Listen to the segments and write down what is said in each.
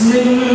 Yeah.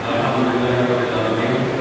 Alhamdulillahirabbil alamin.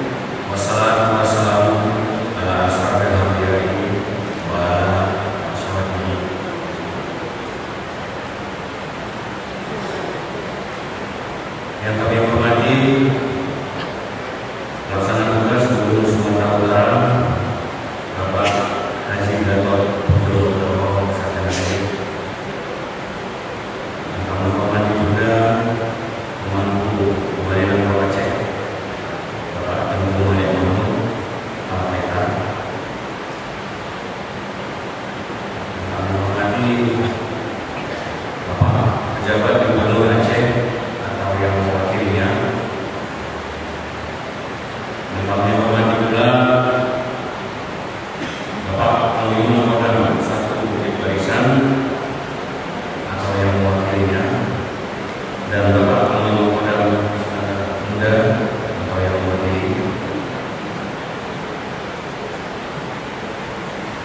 Muda atau yang mewakili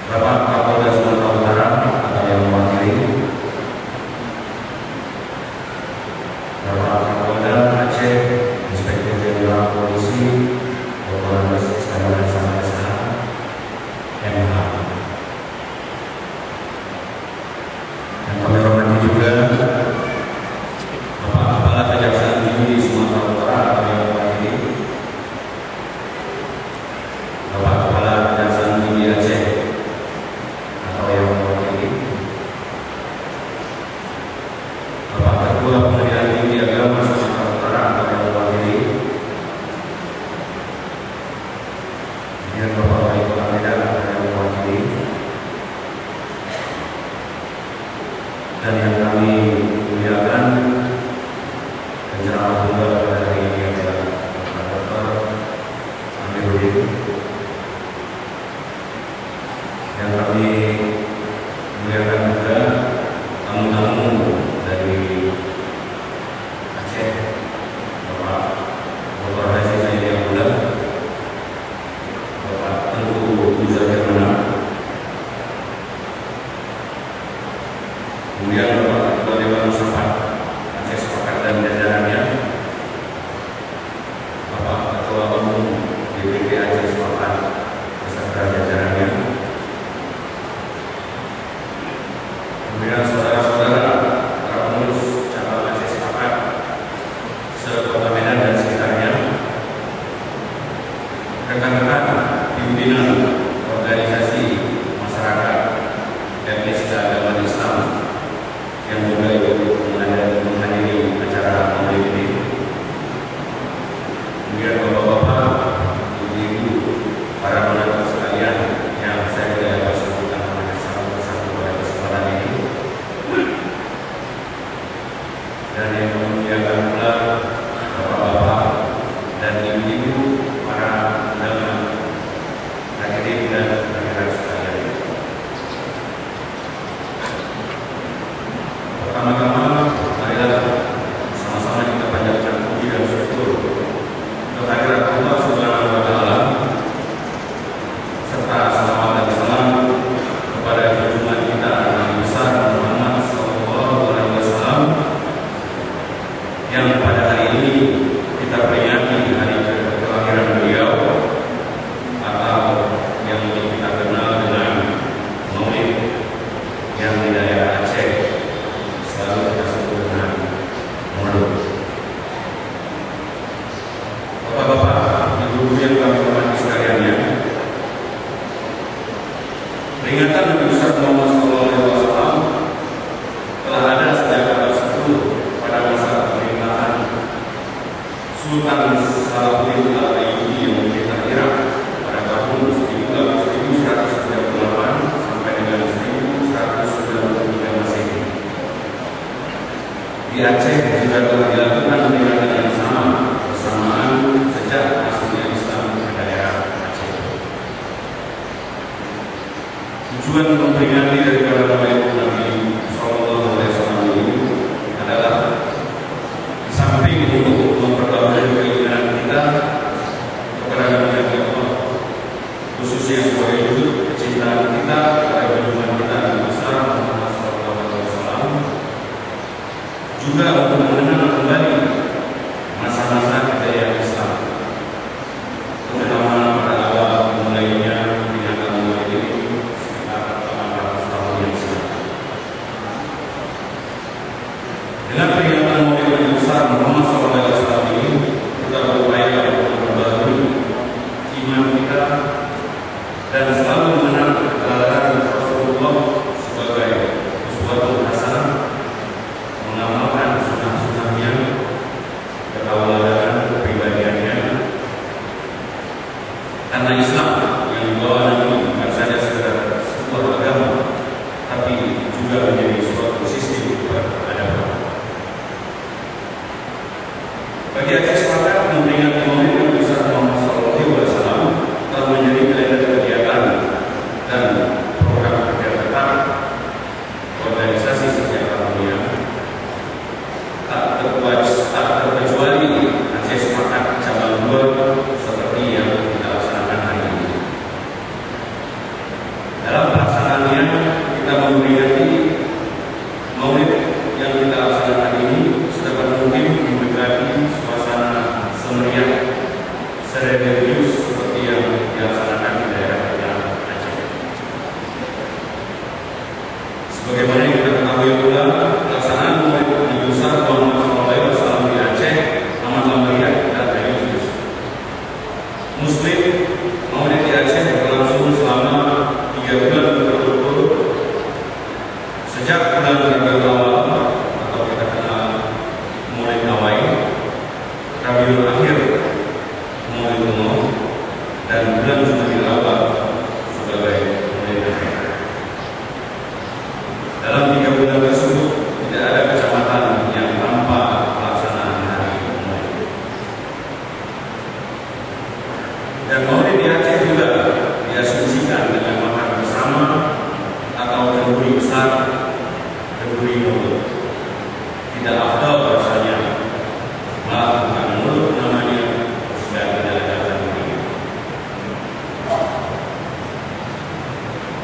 Bapak Kapolda Sumatera Utara atau yang mewakili Bapak Kapolda Aceh, Inspektur Jenderal Polisi Bapak Sekalian SH MH, yang kami hormati juga Bapak Kepala Kejaksaan Tinggi Sumatera Utara atau yang mewakili Bapak Kepala Kejaksaan Tinggi Aceh atau yang mewakili Bapak Ketua Pengadilan Tinggi Agama Sumatera Utara atau yang mewakili, dan Bapak Wali Kota Medan atau yang mewakili, dan yang kami muliakan penceramah tunggal pada hari ini adalah Bapak Dr. Amiruddin, yang kami muliakan juga tamu-tamu dari Aceh, Bapak Dr. Haji Zaidi Abdullah, Bapak Tengku Muzakir Menang, kemudian Bapak Ketua Dewan Musyawarah Aceh Sepakat dan jajarannya, Bapak Ketua Umum DPP Aceh Sepakat beserta jajarannya, kemudian saudara-saudara para pengurus cabang Aceh Sepakat se-Kota Medan dan sekitarnya, rekan-rekan pimpinan organisasi masyarakat etnis keagamaan Islam yang juga ikut menghadiri acara maulid ini, kemudian bapak-bapak, ibu-ibu, para penonton sekalian yang saya tidak dapat sebutkan nama satu-satu pada kesempatan ini, dan yang memuliakan pula bapak-bapak dan ibu-ibu, para undangan hadirin dan hadirat sekalian. Pertama-tama, marilah sama-sama kita panjatkan puji dan syukur kehadirat Allah Subhanahu wa Ta'ala, serta salawat dan salam kepada junjungan kita Nabi besar Muhammad SAW, yang pada hari ini kita peringati hari kelahiran beliau, atau yang kita kenal dengan Maulid, yang di daerah Aceh selalu kita sebut dengan Maulud. Bapak-bapak, ibu-ibu yang kami hormati sekalian, peringatan Nabi besar Muhammad SAW telah ada sejak abad 10 pada masa pemerintahan Sultan Salahuddin Al-Ayyubi yang memerintah Irak pada tahun 1138 sampai dengan 1193 Masehi. Di Aceh juga telah dilakukan peringatan yang sama bersamaan sejak masuknya Islam ke daerah Aceh. Tujuan memperingati daripada Maulid Nabi SAW ini adalah di samping untuk mempertahankan keinginan kita kepada Nabi Allah, khususnya sebagai wujud kecintaan kita kepada junjungan kita Nabi besar Muhammad SAW, juga untuk mengenal kembali masa-masa kejayaan Islam, terutama pada awal dimulainya peringatan Maulid ini sekitar 800 tahun yang silam. Dengan peringatan Maulid Nabi besar Muhammad SAW ini, kita berupaya untuk memperbarui iman kita dan selalu mengenal kebenaran Rasulullah sebagai uswatun hasanah, mengamalkan sunnah-sunnahnya, ketauladan kepribadiannya, karena Islam yang dibawa Nabi bukan saja sekedar sebuah agama, tapi juga menjadi suatu sistem peradaban. Bagi Aceh Sepakat, memperingati Maulid Nabi besar Muhammad SAW telah menjadi kalender kegiatan dan program kerja tetap organisasi setiap tahunnya, tak terkecuali Aceh Sepakat sereligius seperti yang dilaksanakan di daerah Aceh. Sebagaimana yang kita ketahui pula, pelaksanaan Maulid Nabi besar Muhammad SAW di Aceh amatlah meriah dan religius. Muslim Maulid di Aceh berlangsung selama 3 bulan berturut-turut sejak bulan Rabiul Awal atau kita kenal Maulid Awal, Rabiul Akhir, Maulid Umum, dan bulan Jumadil Awal sebagai Maulid Akhir. Dalam 3 bulan tersebut tidak ada kecamatan yang tanpa pelaksanaan hari Maulid. Dan Maulid di Aceh juga diasumsikan dengan makan bersama atau kenduri besar, kenduri mulut. Tidak afdal rasanya, malah bukan mulut namanya, dan tidak ada kenduri.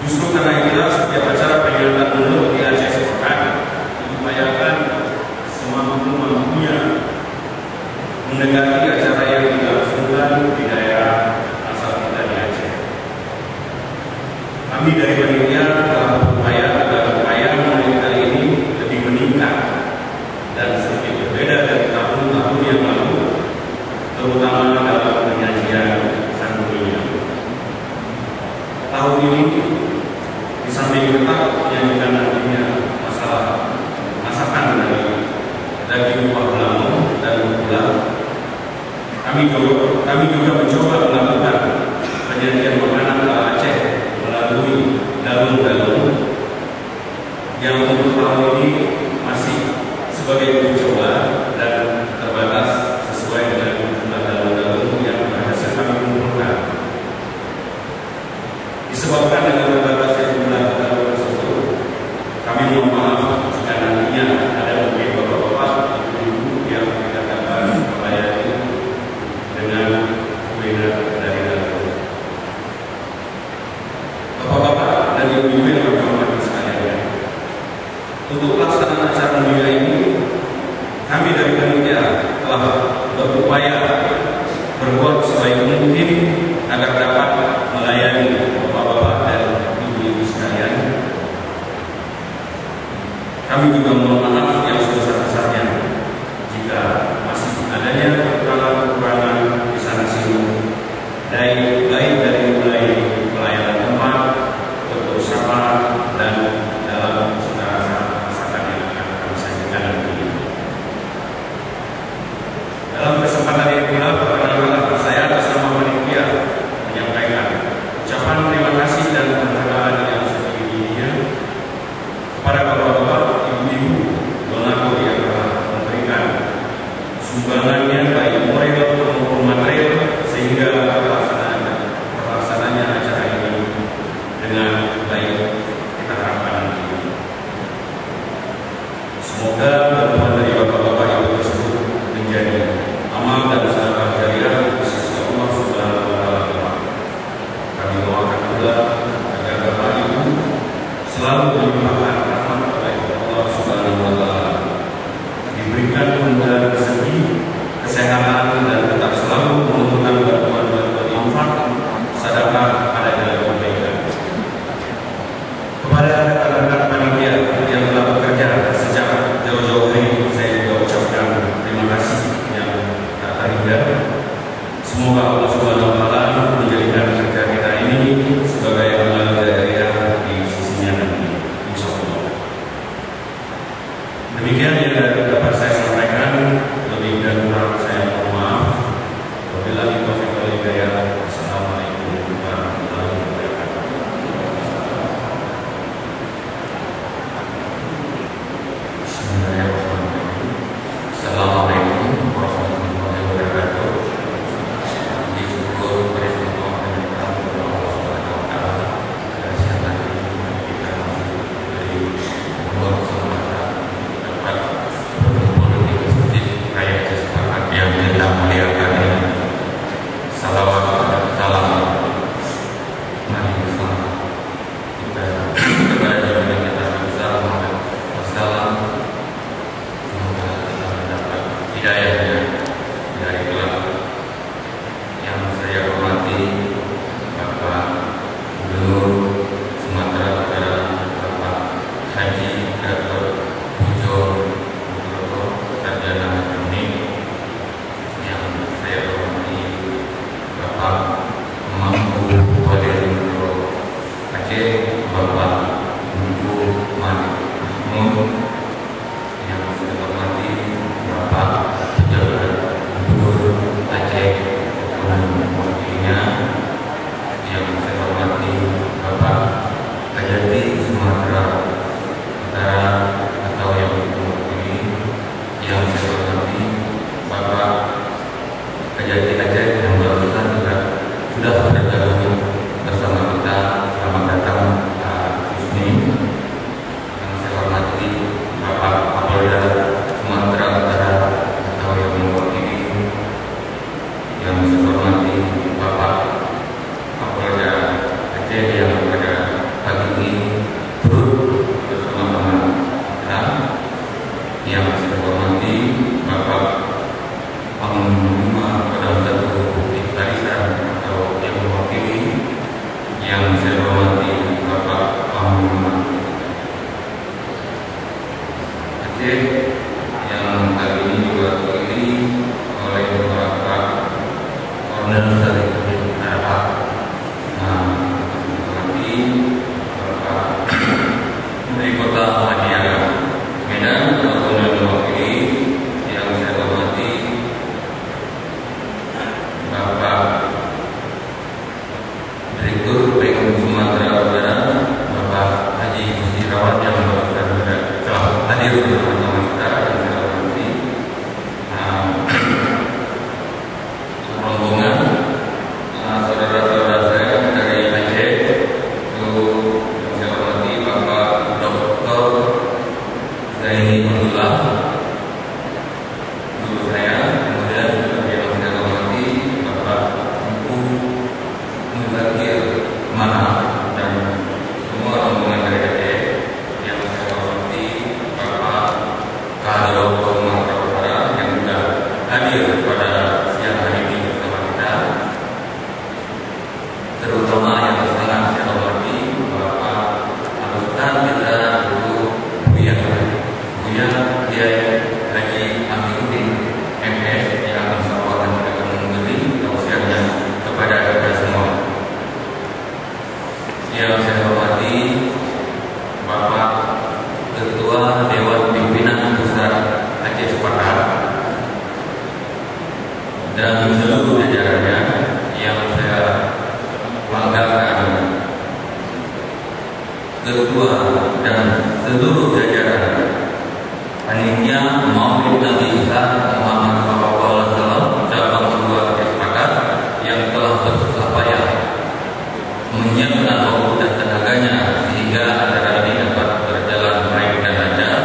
Justru karena itulah setiap acara peringatan mulut di Aceh sepekan diupayakan semampu-mampunya mendekati acara yang dilangsungkan di daerah asal kita di Aceh. Kami dari panitia telah berupaya agar upaya Maulid kali ini lebih meningkat dan sedikit berbeda dari tahun-tahun yang lalu, terutama dalam penyajian sanggulnya. Tahun ini di samping ketat menyajikan nantinya masalah masakan dari daging kuah belamu dan gula, kami juga mencoba melakukan penyajian makanan ala Aceh melalui galung-galung yang untuk tahun ini masih sebagai uji coba dan terbatas sesuai dengan jumlah galung-galung yang berhasil kami kumpulkan. Disebabkan dengan terbatasnya jumlah galung tersebut, kami mohon maaf jika nantinya ada mungkin bapak-bapak, ibu-ibu yang tidak dapat melayani dengan kuliner dari galung. Bapak-bapak dan ibu-ibu yang kami hormati sekalian, untuk pelaksanaan acara mulia ini, kami dari panitia telah berupaya berbuat sebaik mungkin agar dapat melayani bapak-bapak dan ibu-ibu sekalian. Kami juga mohon maaf yang sebesar-besarnya jika masih adanya kekurangan-kekurangan di sana sini, baik dari mulai pelayanan tempat, bentuk sapa, dan dalam segala masakan yang akan kami sajikan nanti. Dalam kesempatan ini pula, perkenalkan saya atas nama panitia menyampaikan ucapan terima kasih dan penghargaan yang setinggi-tingginya kepada bapak-bapak, ibu-ibu, donatur yang telah memberikan sumbangannya baik moral maupun material sehingga pelaksanaannya acara ini dengan baik kita harapkan nanti. Semoga bantuan dari bapak-bapak ibu tersebut menjadi amal dan sedekah jariah di sisi Allah Subhanahu wa taala. Kami doakan pula agar bapak ibu selalu dilimpahkan rahmat oleh Allah Subhanahu wa taala, diberikan kemudahan rezeki, kesehatan, dan tetap selalu mengumpulkan bantuan-bantuan infak, sedekah pada jalan kebaikan. Kepada rekan-rekan panitia yang telah bekerja sejak jauh-jauh hari, saya juga ucapkan terima kasih yang tak terhingga. Semoga Allah Subhanahu wa taala menjadikan kerja kita ini sebagai amal jariah di sisinya nanti, insyaallah. Demikian yang dapat saya sampaikan, lebih dan kurang saya mohon maaf. Wabillahi taufiq wal hidayah. Assalamualaikum warahmatullahi wabarakatuh. Bismillahirrahmanirrahim. Assalamualaikum warahmatullahi wabarakatuh. Syukur di Aceh yang bersangkutan juga sudah bergabung bersama kita. Selamat datang Pak Husni. Yang saya hormati Bapak Kapolda Sumatera Utara atau yang mewakili, yang saya hormati Bapak Kapolda Aceh yang pada pagi ini turut bersama-sama kita, yang saya hormati Bapak Panglima Kodam 1 Barisan atau yang mewakili, yang saya hormati Bapak Panglima Aceh yang kali ini juga diwakili oleh Bapak Kolonel Sarifudin Arafat. Hormati Bapak Menteri Kota Madiara Medan atau yang mewakili, yang saya hormati Bapak Direktur PU Sumatera Utara Bapak Haji Kusirawan yang telah hadir bersama kita, dan saya hormati rombongan saudara-saudara saya dari Aceh, itu yang saya hormati Bapak Dr. Zaini Abdullah guru saya, kemudian yang saya hormati Bapak Ibu Muzakir Mana, dan semua rombongan dari Aceh, yang saya hormati Bapak Kadro Sumatera Utara yang sudah hadir pada siang hari ini bersama kita, terutama yang sangat saya hormati Bapak Ustaz kita dulu Buya Kiai Haji Amiruddin MS, yang insyaallah akan memberi tausiahnya kepada kita semua. Yang saya hormati Bapak Ketua Dewan Pimpinan Pusat Aceh Sepakat dan seluruh jajarannya yang saya banggakan, Ketua dan seluruh jajaran panitia Maulid Nabi Isa Muhammad sallallahu alaihi wasallam cabang 2 Aceh Sepakat yang telah bersusah payah menyiapkan waktu dan tenaganya sehingga acara ini dapat berjalan baik dan lancar.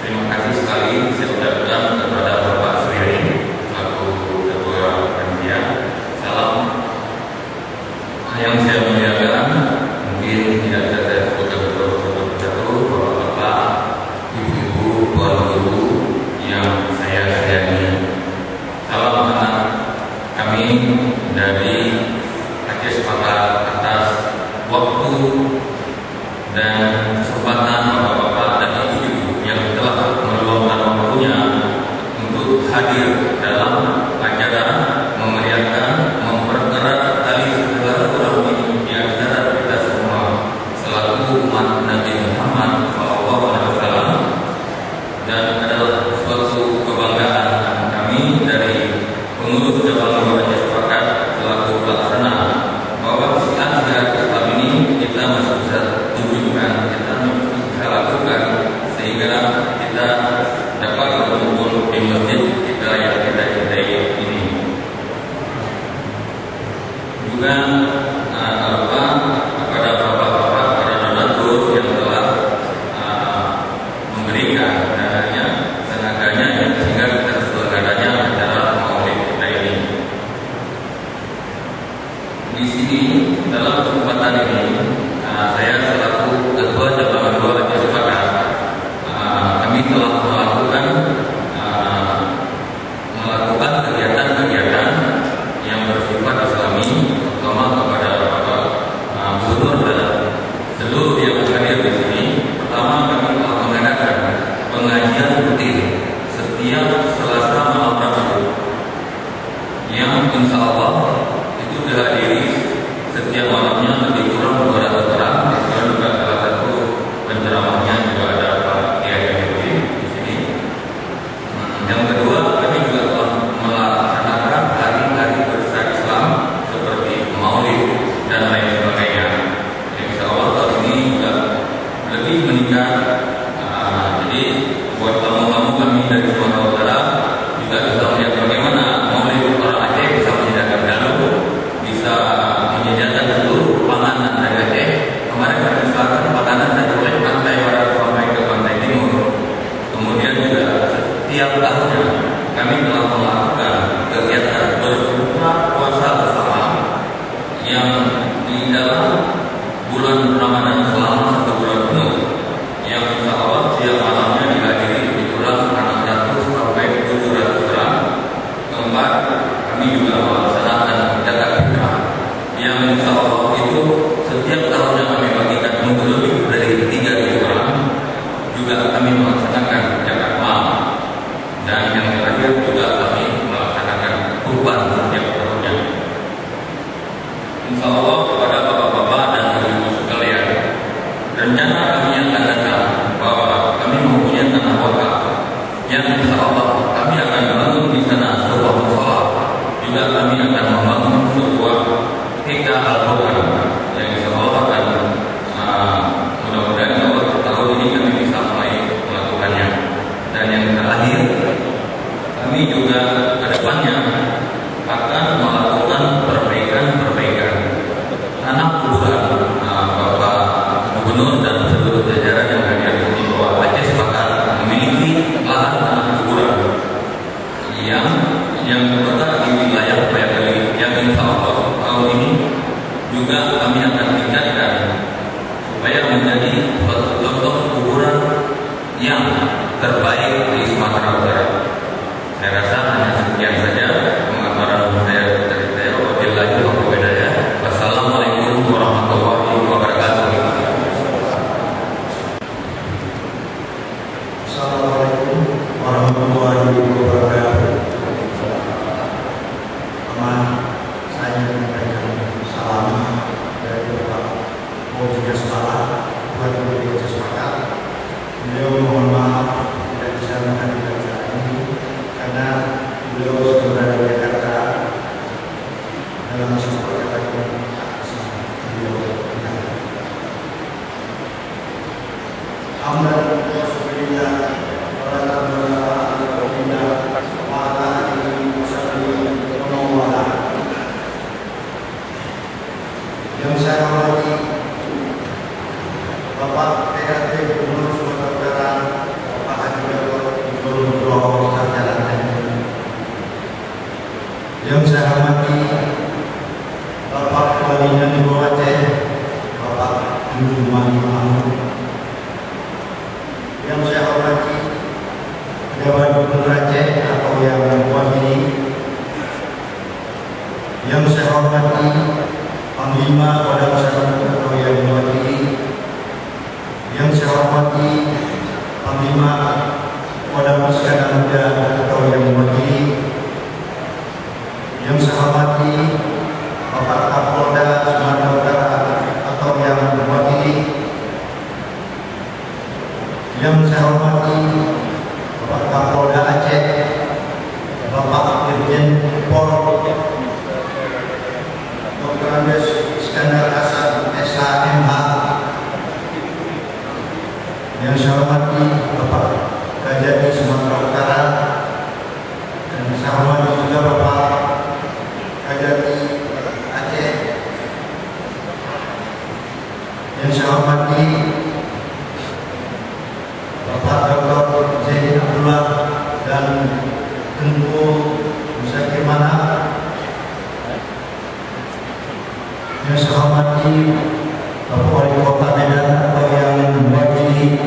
Terima kasih sekali saya ucapkan kepada Bapak Suryani selaku Ketua Panitia. Salam yang saya muliakan, mungkin tidak bisa saya sebutkan betul-betul Bapak-bapak, ibu-ibu, tuan guru yang saya sayangi. Salam anak kami dari Aceh Sepakat atas waktu dan kesempatan bapak-bapak dan ibu-ibu yang telah meluangkan waktunya untuk hadir dalam acara memeriahkan, mempererat tali silaturahmi di antara kita semua selaku umat Nabi Muhammad SAW, dan adalah suatu kebanggaan kami dari pengurus cabang 2 Aceh Sepakat selaku pelaksana bahwa siar Islam ini kita masih bisa tunjukkan, kita masih bisa lakukan, sehingga kita dapat berkumpul di masjid kita yang kita cintai ini. Juga lupa kepada bapak-bapak para donatur yang telah memberikan dananya, tenaganya, sehingga kita terselenggaranya acara Maulid kita ini. Di sini dalam kesempatan ini saya selaku Ketua Cabang 2 Aceh Sepakat, kami telah melakukan kegiatan-kegiatan yang bersifat Islami, terutama kepada Bapak Gubernur dan seluruh yang hadir di sini. Pertama, kami telah mengadakan pengajian rutin setiap Selasa malam Rabu, yang insya Allah itu dihadiri setiap malamnya lebih kurang 200 orang. Itu juga salah satu Insya Allah kepada bapak-bapak dan ibu-ibu sekalian, rencana kami yang akan datang bahwa kami mempunyai tanah wakaf yang insya Allah kami akan membangun di sana sebuah musola, juga kami akan membangun sebuah TK Al-Quran yang insya Allah akan mudah-mudahan insya Allah tahun ini kami bisa mulai melakukannya. Dan yang terakhir, kami juga ke depannya akan melakukan perbaikan tanah kuburan Bapak Gubernur dan seluruh jajaran yang hadir di bawah Aceh sepakat memiliki lahan tanah kuburan yang terletak di wilayah Bayakali, yang insya Allah tahun ini juga kami akan tingkatkan supaya menjadi suatu contoh kuburan yang terbaik di Sumatera Utara. Saya rasa hanya sekian saja pemaparan saya dari saya. Wabillahi taufiq wal hidayah. Wassalamualaikum warahmatullahi wabarakatuh. Assalamualaikum warahmatullahi wabarakatuh. Saya menyampaikan salam dari Bapak Mojiga Sepakat, Tuan Gubernur Aceh Sepakat. Beliau mohon maaf tidak bisa menghadiri acara ini karena beliau sudah berada di Jakarta dalam sebuah kegiatan beliau. Yang saya hormati Bapak PRT Gubernur Sumatera Utara, Bapak Haji Dr. Nugroho Sarjana. Yang saya hormati Bapak Wali Negeri Aceh, Bapak Juman Mahmud. Yang saya hormati Pejabat Gubernur Aceh atau yang mewakili. Yang saya hormati Panglima Kodam Satu atau yang mewakili. Yang saya hormati Panglima Kodam Sekadar Muda atau yang mewakili. Yang saya hormati Bapak Kapolda Sumatera Utara atau yang mewakili. Yang saya hormati Bapak Kapolda Aceh, Bapak Irjen Pol Dr. Andes Iskandar Hasan SHMH. Yang saya hormati Bapak Kajati Sumatera Utara, dan saya hormati juga Bapak Kajati Aceh. Yang saya hormati Bapak Dr. Zain Abdullah dan Tengku Musakir Mana. Yang saya hormati Bapak Wali Kota Medan atau yang mewakili.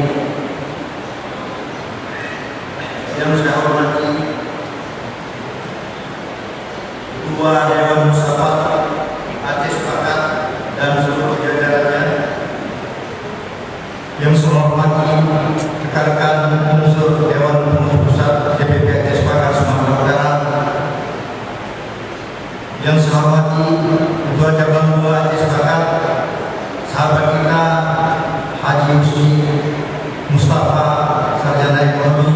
Yang saya hormati Ketua Dewan Musyawarah Aceh Sepakat dan seluruh jajarannya. Yang saya hormati rekan-rekan unsur Dewan Pengurus Pusat DPP Aceh Sepakat Sumatera Utara. Yang saya hormati Ketua Cabang 2 Aceh Sepakat, sahabat kita Haji Husni Mustafa, Sarjana Ekonomi.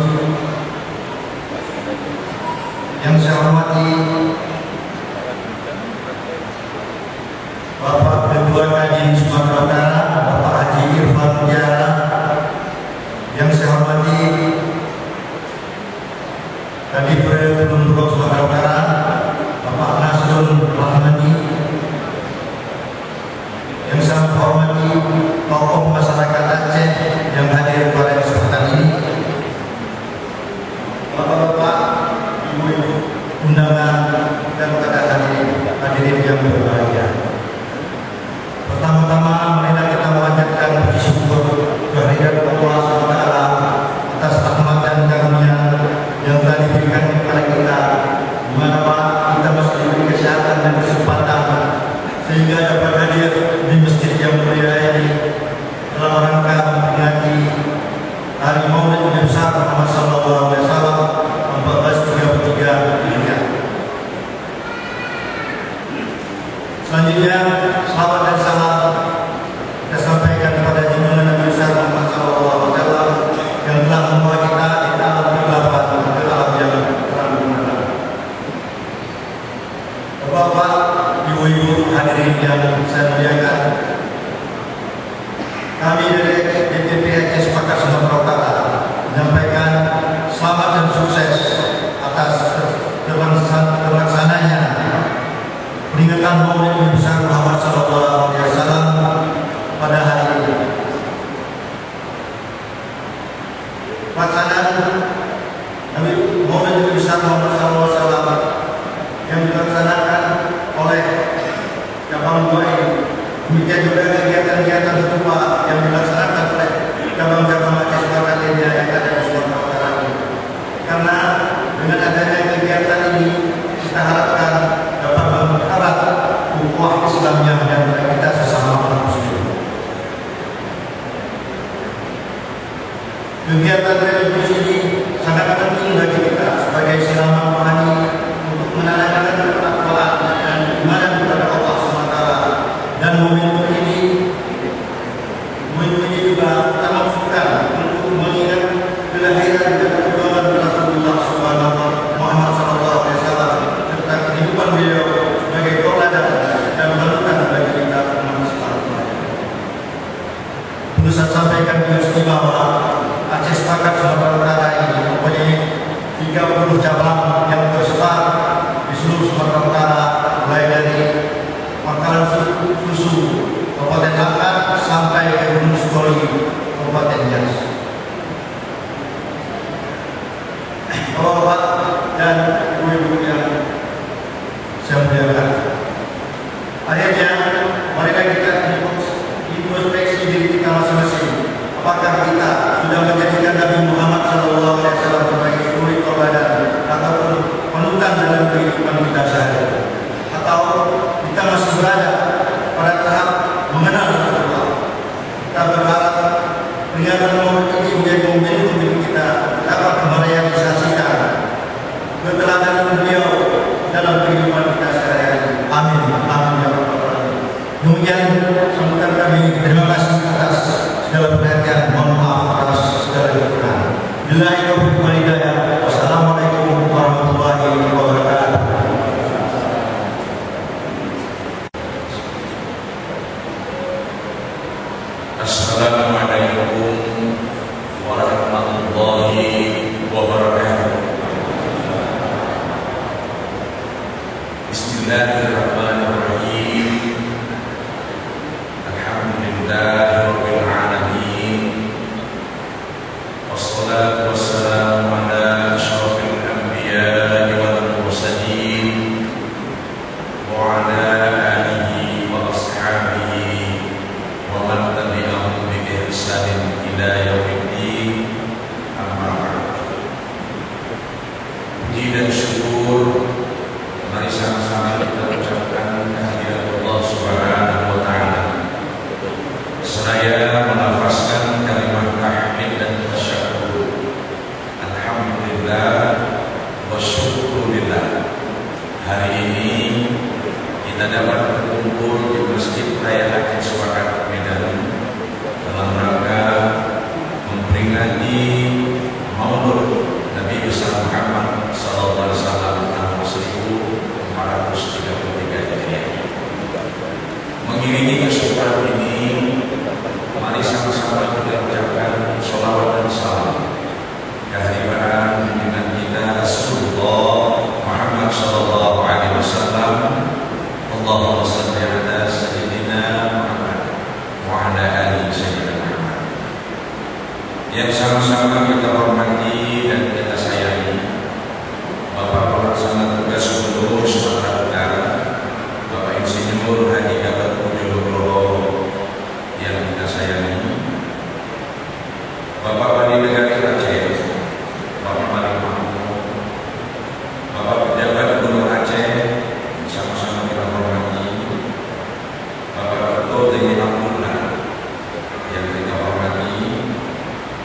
Yang saya hormati Bapak Ketua Kadin Sumatera Utara, Bapak Haji Irfan Mutiara. Yang saya hormati Kadipre Gubernur Sumatera Utara, Bapak Nasrul Rahmani. Yang saya hormati tokoh masyarakat Aceh yang hadir pada kesempatan ini, bapak-bapak, ibu-ibu, undangan dan pada hadirin yang berbahagia. Pertama-tama marilah kita memanjatkan puji syukur kehadirat Allah SWT atas rahmat dan karunia yang telah diberikan kepada kita, di mana kita masih diberi kesehatan dan kesempatan sehingga dapat hadir di masjid yang mulia ini dalam rangka memperingati Hari Maulid Nabi besar Muhammad Sallallahu Alaihi Wasallam 1433 Hijriah. Selanjutnya, selamat dan salam kita sampaikan kepada junjungan Nabi besar Muhammad SAW yang telah membawa kita dari alam kegelapan ke alam yang terang benderang. Bapak, ibu-ibu hadirin yang saya muliakan, kami dari DPP Aceh Sepakat Sumatera Utara menyampaikan selamat dan sukses atas terlaksananya peringatan Maulid Nabi besar Muhammad SAW pada hari ini. Pelaksanaan Maulid Nabi besar Muhammad SAW yang dilaksanakan oleh cabang 2 ini, demikian juga kegiatan-kegiatan serupa yang dilaksanakan oleh cabang-cabang Aceh Sepakat lainnya yang ada di Sumatera Utara ini. Karena dengan adanya kegiatan ini kita harapkan dapat mempererat ukhuwah Islamnya di antara kita sesama umat muslim. Kegiatan religius ini sangat penting bagi kita sebagai selama rohani untuk menanamkan ketakwaan dan iman kepada Allah SWT. Dan momentum ini juga kita maksudkan untuk mengingat kelahiran dan perjuangan Rasulullah Muhammad SAW serta kehidupan beliau sebagai tauladan dan panutan bagi kita umat Islam. Perlu saya sampaikan bahwa Aceh Sepakat Sumatera Utara ini mempunyai 30 cabang yang tersebar di seluruh Sumatera Utara, mulai dari Pangkalan Susu, Kabupaten Langkat sampai ke Gunung Sukoli, Kabupaten Nias. Bapak dan ibu-ibu yang saya muliakan, akhirnya mereka kita introspeksi diri kita masing-masing. Apakah kita sudah menjadikan Nabi Muhammad SAW sebagai suri tauladan ataupun panutan dalam kehidupan kita sehari-hari, atau kita masih berada pada tahap mengenal Rasulullah? Kita berharap peringatan Maulid ini menjadi momentum bagi kita dapat merealisasikan keteladanan beliau dalam kehidupan kita sehari-hari. Amin, amin ya rabbal alamin. Demikian sambutan kami. Terima kasih atas segala perhatian. Mohon maaf atas segala kekurangan. Billahi taufiq wal hidayah. Wassalamualaikum warahmatullahi wabarakatuh. Assalamualaikum warahmatullahi wabarakatuh. Bismillahirrahmanirrahim. Alhamdulillahirabbil alamin. Wassalatu wassalamu ala asyrafil anbiya'i wal mursalin wa ala alihi wa ashabihi wa man tabi'ahum bi ihsanin ila yaumiddin. Amma ba'd. Puji dan syukur mari sama-sama kita ucapkan kehadirat Allah Subhanahu wa taala. Saya melafazkan kalimat tahmid dan tasyakkur. Alhamdulillah wa syukurillah. Hari ini kita dapat berkumpul di Masjid Raya Aceh Sepakat Medan dalam rangka memperingati Maulid Nabi besar Muhammad SAW tahun 1433 Hijriah. Mengiringi kesyukuran ini, mari sama-sama kita ucapkan sholawat dan salam kehadiran junjungan kita Rasulullah Muhammad SAW. Allahumma shalli ala sayyidina Muhammad wa ala ali sayyidina Muhammad. Yang sama-sama kita hormati dan kita sayangi Bapak Pelaksana Tugas Gubernur Sumatera Utara, Bapak Insinyur Haji Gatot Pujo Nugroho yang kita sayangi, Bapak Wali Negara Aceh, Bapak Malik Mahmud, Bapak Pejabat Gubernur Aceh, sama-sama kita hormati, Bapak Ketua TNI Abdullah yang kita hormati,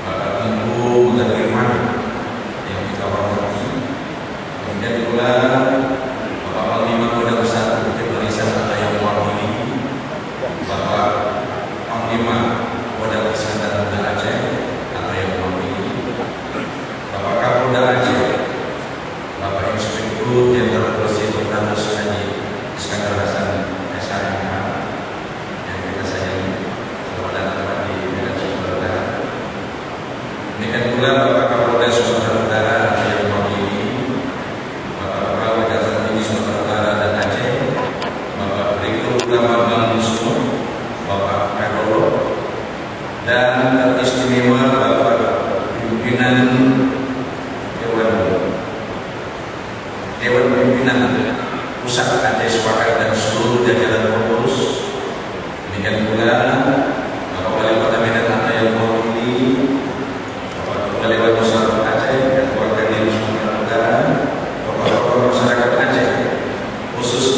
Bapak Tengku Mudahirman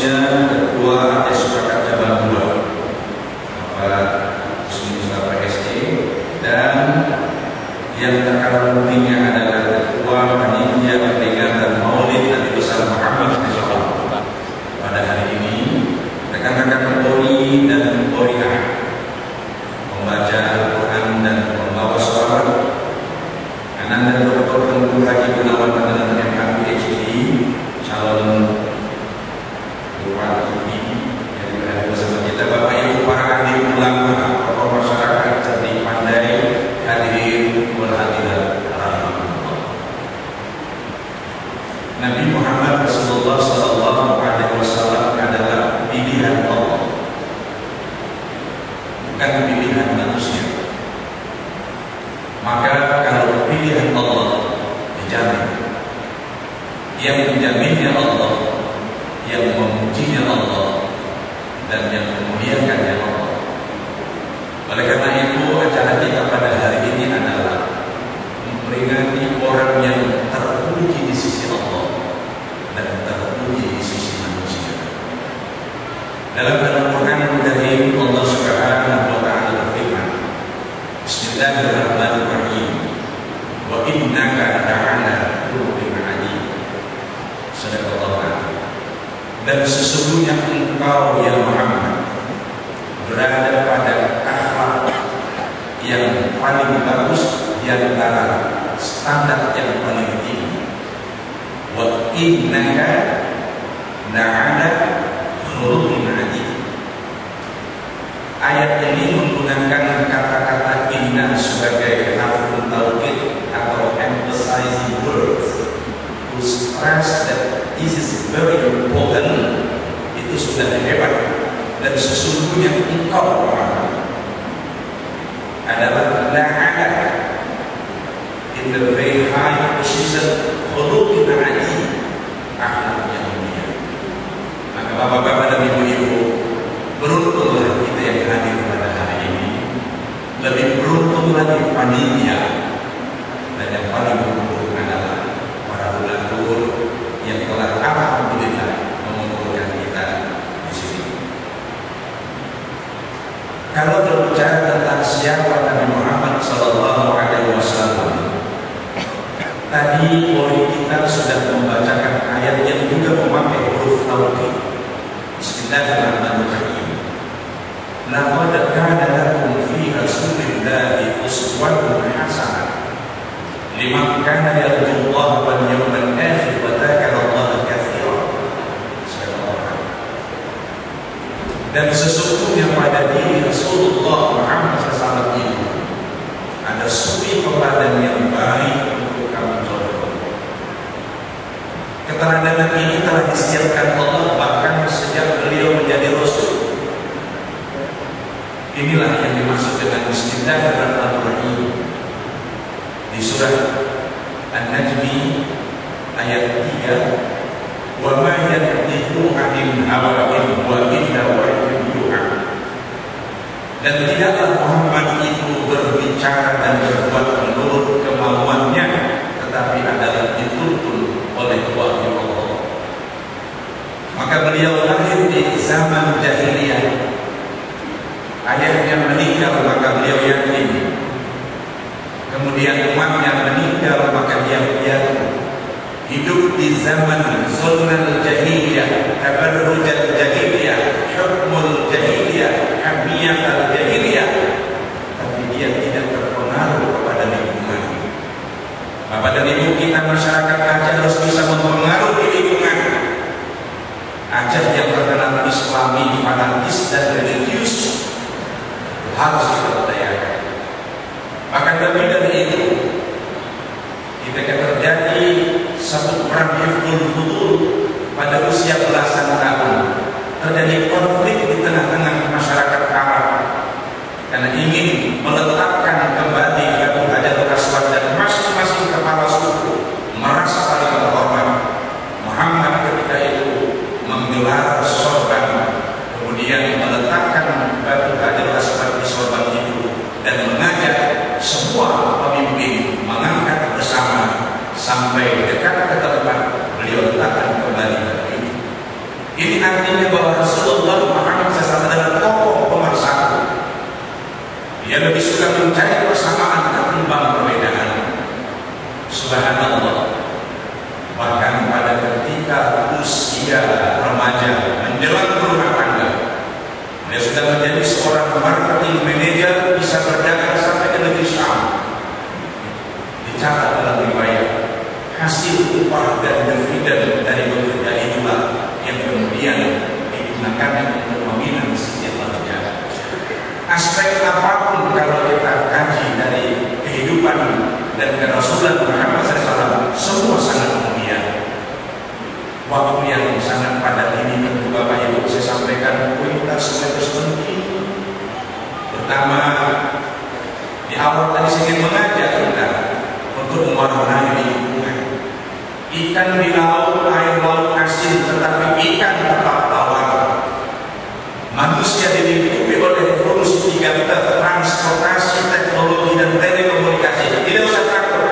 khususnya Ketua Atas Sepakat Cabang 2 Bapak Muslim PSG, dan yang tak kalah pentingnya adalah Ketua Panitia Peringatan Maulid Nabi besar Muhammad SAW. Pada hari ini rekan-rekan Polri dan Polriah membaca Al-Quran dan membawa sholawat. Ananda Dr. Tengku Haji Gunawan Mantan MK PhD, calon bupati yang berada bersama kita, Bapak Ibu para ahli ulama, tokoh masyarakat, cerdik pandai, hadirin wal hadirat rahimahullah. Nabi Muhammad Rasulullah Sallallahu Alaihi Wasallam adalah pilihan Allah, bukan pilihan manusia. Maka kalau pilihan Allah dijamin, yang menjaminnya Allah, yang memujinya Allah, dan yang memuliakannya Allah. Oleh karena itu, acara kita pada hari ini adalah memperingati orang yang terpuji di sisi Allah dan terpuji di sisi manusia. Dalam Al-Quran Al-Karim, Allah Subhanahu wa Ta'ala berfirman, Bismillahirrahmanirrahim, wa innaka la'ala khuluqin 'adzim. Sadaqallahu. Dan sesungguhnya engkau ya Muhammad berada pada akhlak yang paling bagus di antara standar yang paling tinggi. Wa innaka la'ala khuluqin 'adzim. Ayat ini menggunakan kata-kata inna sebagai harfun taukid atau emphasizing words to stress that this is very important. Itu sudah hebat. Dan sesungguhnya engkau Muhammad adalah la'ala in the very high position, khuluqin 'adzim, akhlak yang mulia. Maka bapak-bapak dan ibu-ibu, beruntunglah kita yang hadir pada hari ini. Lebih beruntung lagi panitia, dan yang paling beruntung adalah para ulama yang telah alhamdulillah mengumpulkan kita di sini. Kalau berbicara tentang siapa Nabi Muhammad Sallallahu Alaihi Wasallam, tadi oleh kita sudah membacakan ayat yang juga memakai huruf taukid. Bismillahirrahmanirrahim. Laqad kana lakum fi rasulillahi uswatun hasanah liman kana yarjullaha wal yawmal akhir wa dzakara Allaha katsiran. Dan sesungguhnya pada diri Rasulullah Muhammad SAW itu ada suri teladan yang baik untuk kamu contoh. Keteladanan ini telah disiapkan Allah bahkan sejak beliau menjadi Rasul. Inilah yang dimaksud dengan Bismillahirrahmanirrahim di surah An-Najmi ayat 3, wa ma yantiqu 'anil hawa in huwa illa wahyun yuha. Dan tidaklah Muhammad itu berbicara dan berbuat menurut kemauannya, tetapi adalah dituntun oleh wahyu Allah. Maka beliau lahir di zaman jahiliyah. Ayahnya meninggal maka beliau yatim. Kemudian umatnya meninggal maka dia piatu. Hidup di zaman sunnah jahiliyah, tabarrujal jahiliyah, hukmul jahiliyah, hamiyah al-jahiliyah. Tapi dia tidak terpengaruh kepada lingkungan. Bapak dan Ibu, kita masyarakat Aceh harus bisa mempengaruhi lingkungan. Aceh yang terkenal Islami, fanatis dan religius harus kita berdayakan. Bahkan lebih dari itu, ketika terjadi satu perang Hifdul Futul pada usia belasan tahun, terjadi konflik di tengah-tengah masyarakat Arab karena ingin meletakkan kembali Batu Hajarul Aswad, dan masing-masing kepala suku merasa paling terhormat. Muhammad ketika itu menggelar sorban, kemudian meletakkan Batu Hajarul Aswad di sorban itu dan mengajak semua pemimpin mengangkat bersama sampai dekat ke tempat beliau letakkan kembali batu ini. Ini artinya menyampaikannya bahwa Rasulullah Muhammad SAW adalah tokoh pemersatu. Dia lebih suka mencari persamaan ketimbang perbedaan. Subhanallah. Bahkan pada ketika usia remaja menjelang berumah tangga, dia sudah menjadi seorang marketing manager, bisa berdagang sampai ke negeri Syam. Dicatat dalam riwayat, hasil upah dan dividen dari bekerja itulah yang kemudian digunakan untuk membina masjid Al-Hijrah. Aspek apapun kalau kita kaji dari kehidupan dan kerasulan Muhammad SAW, semua sangat mulia. Waktu yang sangat padat ini tentu Bapak Ibu saya sampaikan kualitas penting. Pertama, di awal tadi saya ingin mengajak kita untuk mewarnai lingkungan. Ikan di laut, air laut asin, tetapi ikan tetap tawar. Manusia dilingkupi oleh revolusi 3 transportasi, teknologi dan telekomunikasi. Tidak usah takut.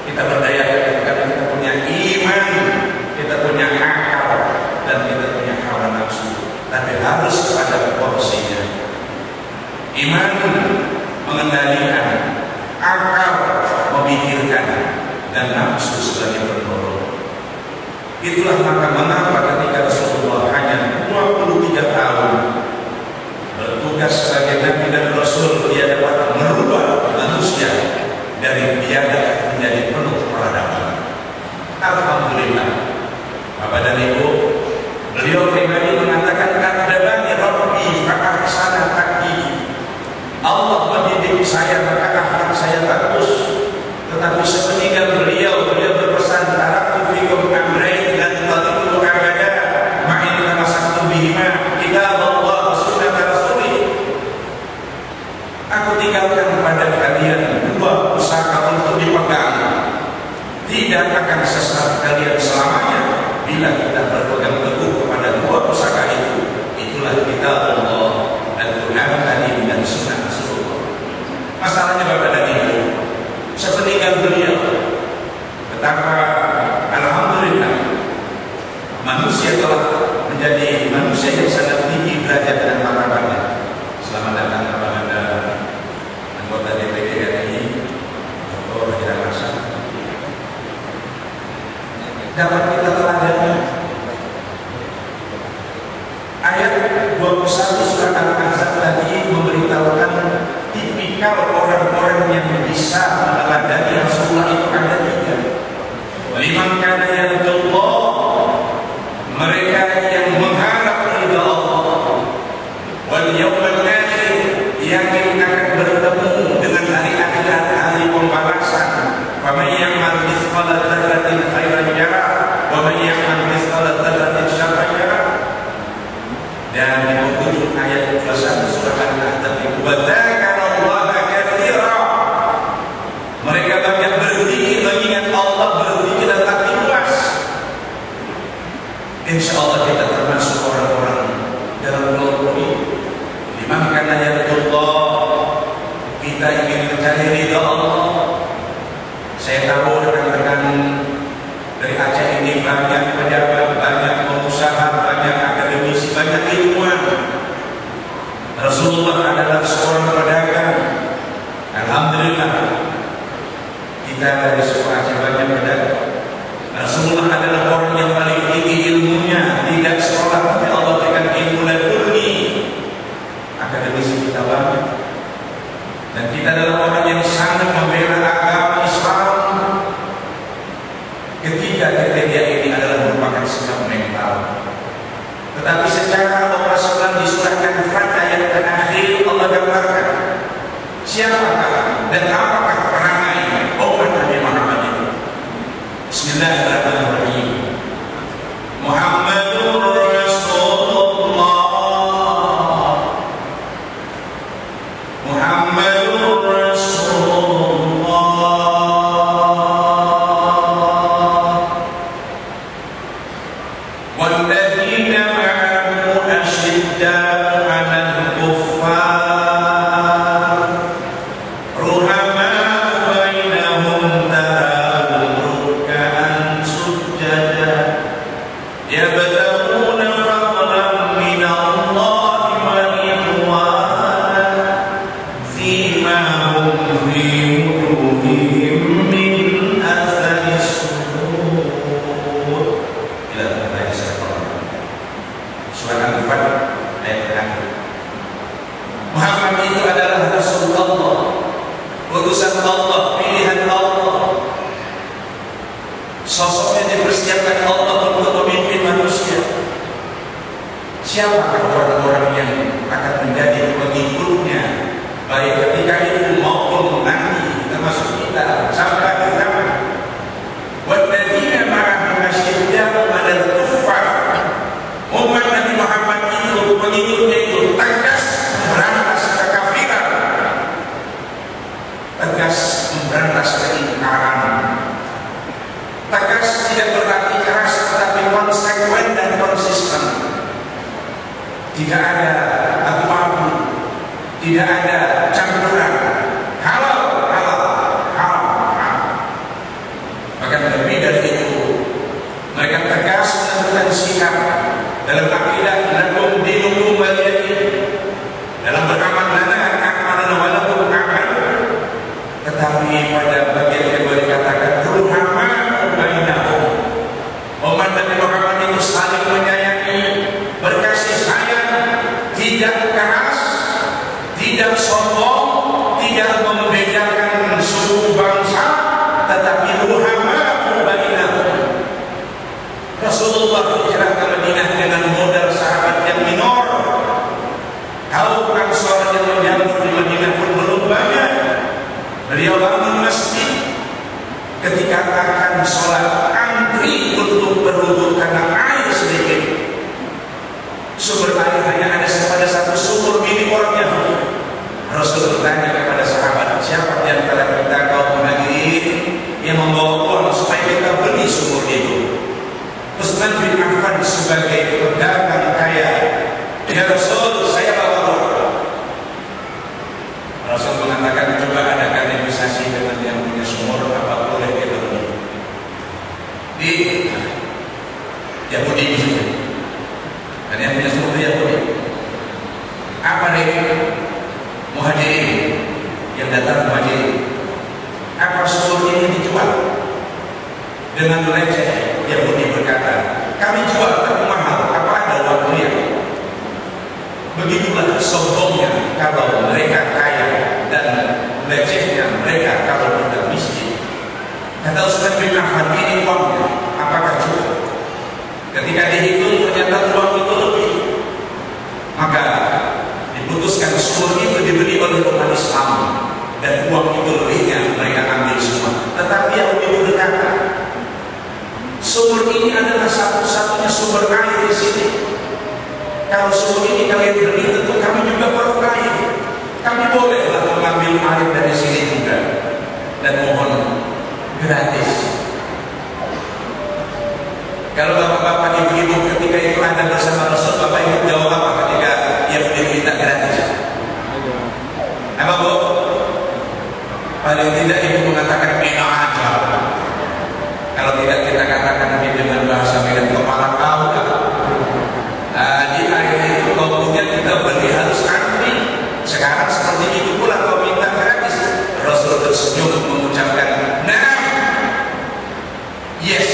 Kita berdaya karena kita punya iman, kita punya akal, dan kita punya hawa nafsu. Tapi harus pada porsinya. Iman mengendalikan, akal memikirkan, dan nafsu sebagai pendorong. Itulah mengapa ketika Rasulullah hanya 23 tahun bertugas sebagai Nabi dan Rasul, dia dapat merubah manusia dari biadab menjadi penuh peradaban. Alhamdulillah. Bapak dan Ibu, beliau pribadi mengatakan, "Kadabani Rabbi fa ahsana ta'dibi." Allah mendidik saya maka akhlak saya bagus. Tetapi sepeninggal beliau berpesan, "Taraktu fikum amrayn lan tadillu abada ma in tamassaktum bihima kitab Allah wa sunnah Rasulih." Aku tinggalkan kepada kalian 2 pusaka untuk dipegang. Tidak akan sesat kalian selamanya bila kita berpegang teguh kepada 2 pusaka itu. Itulah kitab Allah dan Quran Karim dan sunnah Rasulullah. Masalahnya Bapak dan Ibu, sepeninggal beliau, betapa alhamdulillah manusia telah menjadi manusia yang sangat tinggi derajat dan martabatnya. Selamat datang kepada anggota DPD RI, Dr. Haji Hasan. Dapat kita teladani ayat 21 surat Al-Ahzab tadi memberitahukan tipikal orang-orang yang bisa meneladani Rasulullah itu ada 3. Liman kana yarjullah, mereka yang mengharap ridha Allah, wal yaumil akhir, yang akan bertemu dengan hari akhirat, hari pembalasan. Wa may ya'mal mithqala dzarratin khairan yara wa may ya'mal mithqala dzarratin syarran yara. Dan di ujung ayat 21 surah Al-Ahzab itu, mereka banyak berzikir, mengingat Allah, berzikir dan hati luas. Insya Allah kita termasuk orang-orang dalam kelompok ini. Liman kana yarjullah, kita ingin mencari ridha Allah. Saya tahu rekan-rekan dari Aceh ini banyak pejabat, banyak pengusaha, banyak akademisi, banyak ilmuwan. Rasulullah adalah seorang pedagang. Alhamdulillah, kita dari suku Aceh banyak pedagang. Rasulullah adalah orang yang paling tinggi ilmunya, tidak sekolah tapi Allah berikan ilmu laduni. Akademisi kita banyak, dan kita adalah orang yang sangat membela agama Islam. Ketiga kriteria ini adalah merupakan sikap mental. Tetapi secara operasional di surah Al-Fatihah ayat terakhir Allah gambarkan siapakah dan apakah perangai umat Nabi Muhammad itu. Bismillahirrahmanirrahim. Muhammadur Rasulullah, Muhammadur Rasulullah, walladzina ma'ahu asyidda'u 'alal kuffar ruhama'u bainahum tarahum ruk'an sujada yabtaguna fadlan Al-Fat ayat terakhir. Muhammad itu adalah Rasulullah, utusan Allah, pilihan Allah. Sosoknya dipersiapkan Allah untuk memimpin manusia. Siapakah orang-orang yang akan menjadi pengikutnya, baik ketika itu maupun nanti, termasuk kita sampai kiamat. Walladzina ma'ahu asyidda'u 'alal kuffar. Umat Nabi Muhammad itu pengikutnya itu tegas memberantas kekafiran, tegas memberantas keingkaran, tegas tidak berarti keras tetapi konsekuen dan konsisten. Tidak ada abu-abu, tidak ada campuran, halal. Bahkan lebih dari itu, mereka tegas menentukan sikap dalam akidah lakum dinukum waliyadin, dalam beramal lana a'malana walakum a'mal. Tetapi pada bagian kedua dikatakan ruhama'u bainahum. Umat Nabi Muhammad itu saling menyayangi, berkasih sayang, tidak keras, tidak sombong, tidak membedakan suku bangsa, tetapi ruhama'u bainahum. Rasulullah hijrah ke Madinah dengan modal sahabat yang minor. Kaum Ansor yang menyambut di Madinah pun belum banyak. Beliau bangun masjid. Ketika akan sholat, antri untuk berwudu karena air sedikit. Sumber air hanya ada pada satu sumur milik orang Yahudi. Rasul bertanya kepada sahabat, siapa di antara kita kaum Muhajirin yang membawa uang supaya kita beli sumur itu? Utsman bin Affan sebagai pedagang kaya, ya Rasul, saya bawa uang. Rasul mengatakan, coba adakan negosiasi dengan yang punya sumur, apa boleh kita beli? Di Yahudi misalnya, dan yang punya sumur itu Yahudi. Apa nih? Muhajirin yang datang Muhajirin. Apa sumur ini dijual? Dengan receh, Yahudi berkata, kami jual tapi mahal, apa ada uangnya? Begitulah sombongnya kalau mereka kaya dan recehnya mereka kalau kita miskin. Kata Utsman bin Affan, ini uangnya, apakah cukup? Ketika dihitung ternyata uang itu lebih, maka diputuskan sumur itu dibeli oleh umat Islam dan uang itu lebihnya mereka ambil semua. Tetapi Yahudi itu berkata, sumur ini adalah satu-satunya sumber air di sini. Kalau sumur ini kalian beli, tentu kami juga perlu air. Kami bolehlah mengambil air dari sini juga, dan mohon gratis. Kalau bapak-bapak ibu-ibu ketika itu ada bersama Rasul, bapak ibu jawab apa ketika ia minta gratis? Apa bu? Paling tidak ibu mengatakan enak aja. Kalau tidak kita katakan ini dengan bahasa milik kepala kau kan? Di air itu kau punya kita beli harus antri. Sekarang seperti itu pula kau minta gratis. Rasul tersenyum mengucapkan, nah, yes,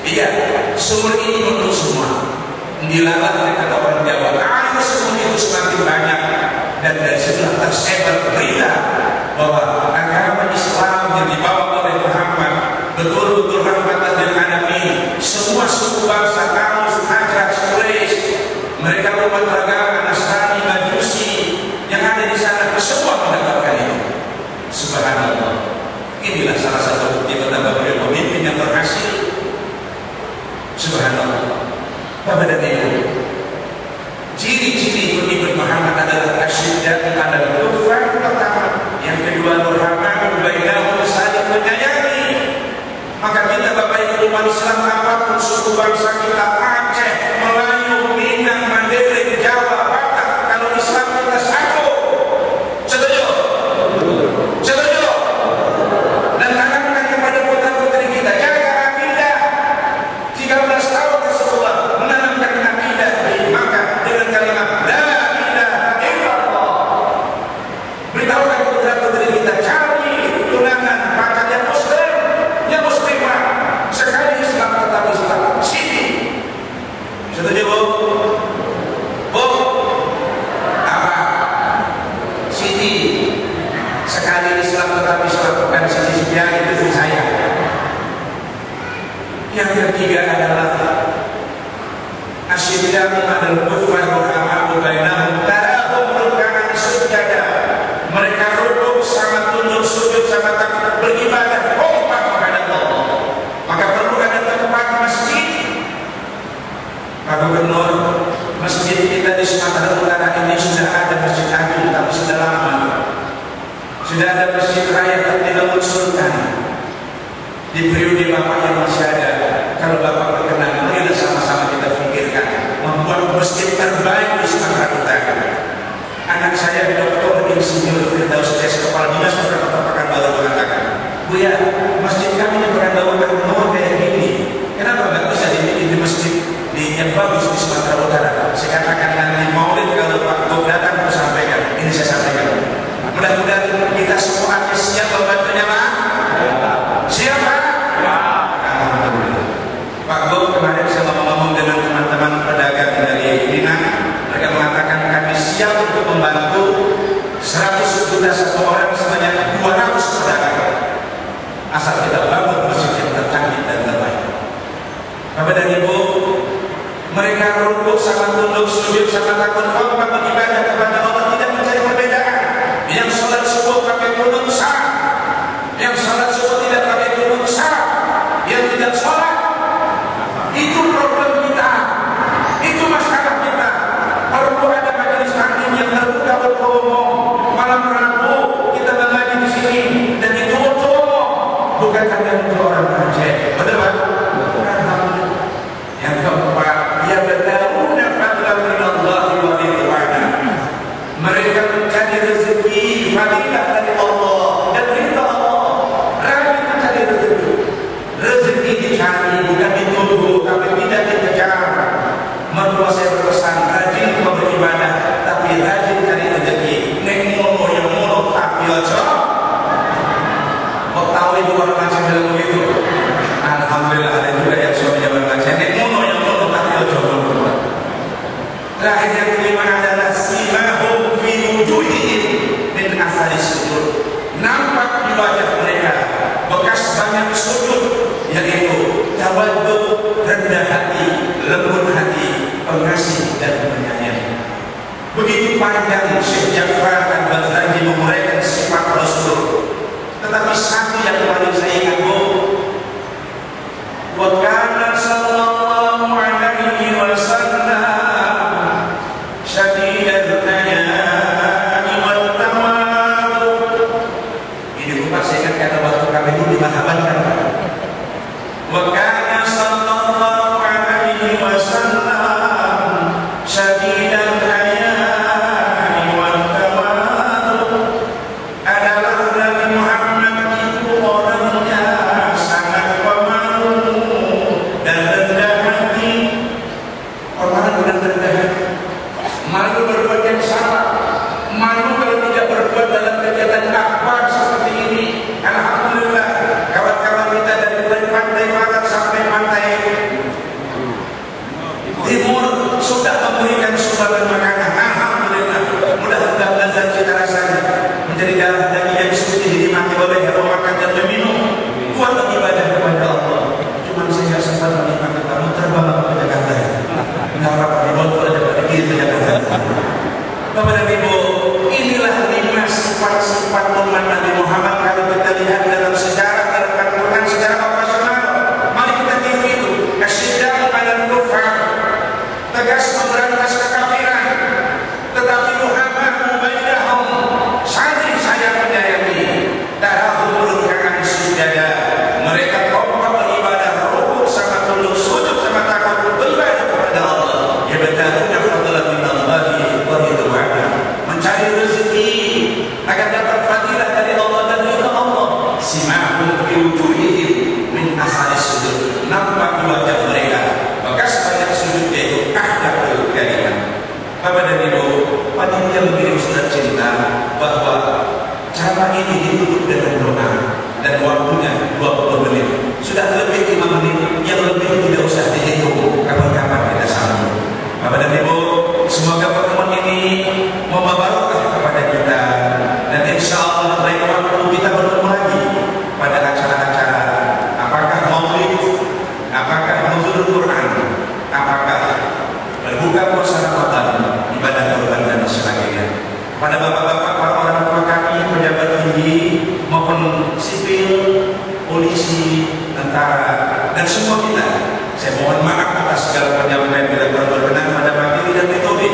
iya, sumur ini untuk semua. Dilalah kata orang Jawa, air sumur itu semakin banyak, dan dari situlah tersebar berita bahwa agama Islam yang dibawa oleh Muhammad betul-betul rahmatan lil alamin. Semua suku bangsa Kaus, Hajraj, Quraisy, mereka umat beragama Nasrani, Majusi yang ada di sana semua mendapatkan itu. Subhanallah. Inilah salah satu bukti betapa beliau pemimpin yang berhasil. Subhanallah. Bapak dan Ibu, ciri-ciri pengikut Muhammad adalah asyiddah 'alal kuffar pertama, yang kedua ruhama'u bainahum, saling menyayangi. Maka kita Bapak Ibu umat Islam apapun suku bangsa kita, Aceh, Melayu, Minang, Mandailing, Jawa, Batak, kalau Islam kita satu. Setuju? Setuju? Dan tanamkan kepada putra-putri kita, jaga akidah. 13 tahun Rasulullah menanamkan akidah di Makkah dengan kalimat la ilaha illallah. Beritahukan putra-putri kita, cari tunangan pacar yang muslim, yang muslimah. Sekali Islam tetap Islam. Sini Sumatera Utara ini sudah ada masjid agung tapi sudah lama. Sudah ada masjid raya tapi namun sultan. Di periode Bapak yang masih ada, kalau Bapak berkenan, marilah sama-sama kita pikirkan membuat masjid terbaik di Sumatera Utara. Anak saya Dr. Insinyur Firdaus S. Kepala Dinas Kota Pekanbaru mengatakan, "Bu ya, masjid kami di Pekanbaru mau kayak gini. Kenapa nggak bisa dibikin di masjid yang bagus di Sumatera Utara?" Saya katakan nanti Maulid kalau Pak Gub datang harus sampaikan. Ini saya sampaikan. Mudah-mudahan kita semua siap membantunya, Pak. Siapa? Pak Gub kemarin saya ngomong dengan teman-teman pedagang dari Minang. Mereka mengatakan kami siap untuk membantu 100 juta satu orang sebanyak 200 pedagang. Asal kita bangun masjid yang tercanggih dan terbaik. Bapak dan Ibu, mereka rukuk sama tunduk, sujud sama takut Allah, beribadah kepada Allah tidak mencari perbedaan. Yang salat subuh pakai kunut sah, yang salat subuh tidak pakai kunut sah, yang tidak salat itu problem kita, itu masalah kita. Perlu ada majelis taklim yang terbuka berumum. Malam Rabu kita mengaji di sini dan itu umum, bukan hanya untuk orang Aceh. Betul Pak? Yang keempat, ya berdauna fadlan minallahi wa ridwana. Mereka mencari rezeki fadilah dari Allah dan ridha Allah. Rajin mencari rezeki. Rezeki dicari bukan ditunggu tapi tidak dikejar. Mertua saya berpesan rajin beribadah tapi rajin cari rezeki. Nek mono yang mono tapi aja. Kok tahu ibu orang Aceh bilang begitu? Alhamdulillah ada juga yang suaminya orang Aceh. Nek mono yang mono tapi aja. Terakhir yang kelima adalah simahum fi wujuhihim min athari sujud. Nampak di wajah mereka bekas banyak sujud, yaitu tawaddu, rendah hati, lembut hati, pengasih dan penyayang. Begitu panjang Syekh Ja'far Al-Baghdaadi menguraikan sifat Rasul. Tetapi satu yang paling saya ingat, wa kana sallallahu alaihi wasallam syadidul hayati wal tawaddu. Ini bukan saya ingat kata waktu kami dulu di Mahaban kan. Wa kana sallallahu alaihi wasallam syadidul hayati wal tawaddu. Adalah Nabi Muhammad itu orangnya sangat pemalu dan rendah hati. Orang yang rendah hati, malu berbuat yang salah, malu kalau tidak berbuat dalam kegiatan akbar seperti ini. Alhamdulillah, kawan-kawan kita dari mulai pantai Barat sampai pantai Timur sudah memberikan sumbangan makanan. Alhamdulillah, mudah-mudahan dan kita rasakan menjadi darah daging yang suci dinikmati oleh yang makan dan meminum. Kuat ibadah kepada Allah. Cuma saya sempat menikmati kamu terbang ke Jakarta. Mengharap di motor ada pergi ke Jakarta. Bapak dan Ibu, inilah 5 sifat-sifat umat Nabi Muhammad kalau kita lihat dalam sejarah, dalam Al-Quran secara operasional. Mari kita tiru itu. Asyiddaa'u 'alal kufar, tegas memberantas kekafiran, tetapi ruhama'u bainahum, saling sayang menyayangi. Tarahum ruk'an sujada, mereka kompak beribadah, rukuk sama tunduk, sujud sama takut, beribadah kepada Allah. Yabtaguna fadlan minallahi wa ridwana, mencari rezeki agar dapat fadilah dari Allah dan ridha Allah. Simahum fi wujuhihim min athari sujud, nampak di wajah mereka bekas banyak sujud, yaitu akhlakul karimah. Bapak dan Ibu, panitia mengirim surat cinta bahwa cara ini ditutup dengan doa dan waktunya 20 menit. Sudah lebih 5 menit, yang lebih tidak usah dihitung kapan-kapan kita sambung. Bapak dan Ibu, semoga pertemuan ini membawa barokah kepada kita dan insya Allah lain waktu kita bertemu lagi pada acara-acara, apakah maulid, apakah nuzul Quran, apakah berbuka puasa Ramadan, ibadah kurban dan sebagainya. Pada bapak-bapak, para orang tua kami, pejabat tinggi maupun sipil, polisi, tentara, dan semua kita, saya mohon maaf atas segala penyampaian bila kurang berkenan pada materi dan metode.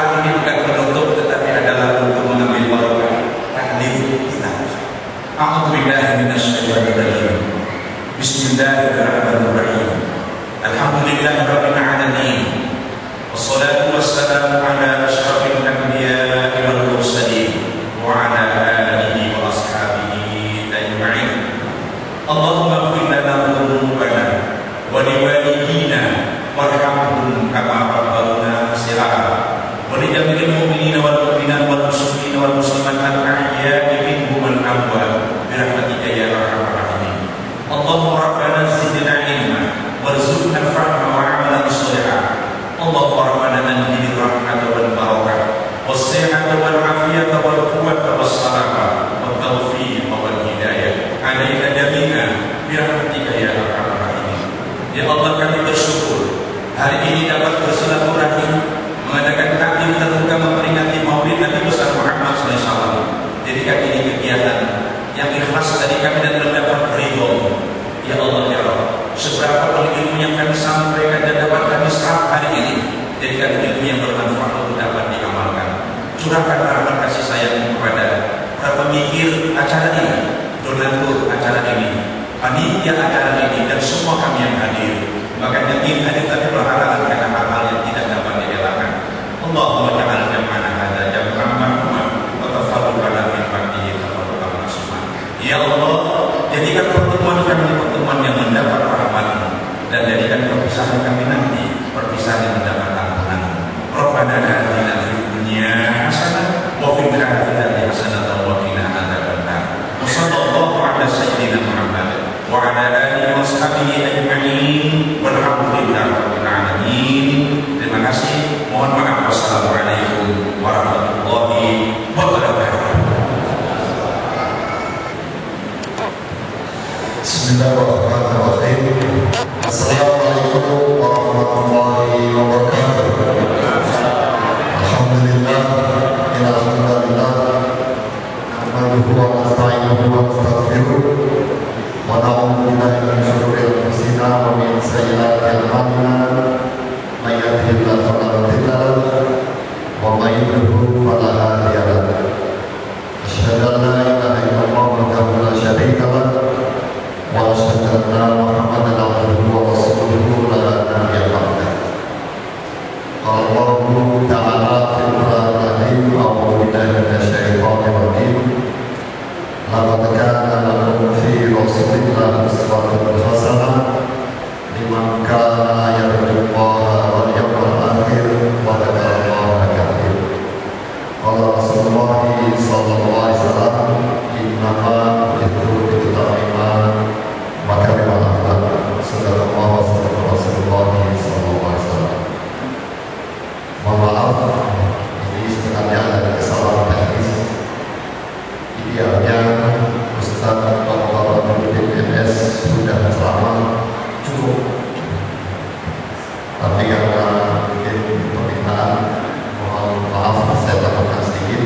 doa ini bukan penutup, tetapi adalah untuk mengambil barokah taklim kita. A'udzubillahi minasyaitonir rajim. Bismillahirrahmanirrahim. Alhamdulillahirabbil alamin. Wassalatu wassalamu ala asyrafil anbiya'i wal mursalin wa ala alihi wa ashabihi ajma'in. Allahumma ighfir lana dhunubana wa liwalidina warhamhum kama rabbauna shighara wa lijami'il mu'minina wal mu'minat wal muslimina wal muslimat al-ahya'i minhum wal amwat bi rahmatika ya arhamar rahimin. Allahumma rabbana zidna ilman warzuqna fahma wa 'amalan shalihan. Allahumma rabbana anzil rahmata wal barakah was sihhata wal afiyata wal quwwata was salama wat tawfiq wal hidayah alaina jami'an bi rahmatika ya arhamar rahimin. Ya Allah, kami bersyukur hari ini dapat bersilaturahim mengadakan taklim terbuka memperingati Maulid Nabi besar Muhammad SAW. Jadikan ini kegiatan yang ikhlas dari kami dan mendapat ridho. Ya Allah ya Rabb, seberapa ilmu yang kami sampaikan dan dapat kami serap hari ini, jadikan ilmu yang bermanfaat untuk dapat diamalkan. Curahkan rahmat kasih sayang kepada para pemikir acara ini, donatur acara ini, panitia acara ini, dan semua kami yang hadir. Makanya ingin hadir tapi berhalangan karena hal-hal yang tidak dapat dielakkan. Allahumma ja'al jam'ana hadza jam'an marhuman wa tafarruqana min ba'dihi tafarruqan ma'suman. Ya Allah, jadikan pertemuan kami pertemuan yang mendapat rahmat-Mu, dan jadikan perpisahan kami nanti perpisahan yang mendapat ampunan-Mu. Rabbana atina fid dunya hasanah wa fil akhirati hasanah wa qina adzabannar. Wa sallallahu ala sayyidina Muhammad wa ala alihi wa sahbihi ajma'in walhamdulillahi rabbil alamin. Terima kasih. Mohon maaf. Wassalamualaikum warahmatullahi wabarakatuh. Bismillahirrahmanirrahim. Assalamualaikum warahmatullahi wabarakatuh. Alhamdulillah, alhamdulillah, nahmaduhu wa nasta'inuhu wa nastaghfiruh wa na'udzu billahi min shururi anfusina wa min sayyi'ati a'malina. May yahdihillahu fala mudilla lahu wa may yudlil fala hadiya lahu. Asyhadu an la ilaha illallah wahdahu la syarika lahu wa asyhadu anna Muhammadan abduhu wa rasuluhu la nabiyya ba'dahu. Allahu ta'ala fil Qur'anil a'udzu billahi minasyaitonir rajim. Laqad kana lakum fi rasulillahi uswatun hasanah liman kana yarjullaha wal yawmal akhir wa dzakarallaha katsiran. Qala Rasulullah sallallahu alaihi wasallam, innama bu'ithtu litammima makarimal akhlaq. Sallallahu alaihi Rasulullah sallallahu alaihi wasallam. Mohon maaf, ini sebenarnya ada kesalahan teknis. Idealnya Ustaz Bapak Pemimpin MS sudah ceramah cukup, tapi karena mungkin permintaan, mohon maaf saya tambahkan sedikit.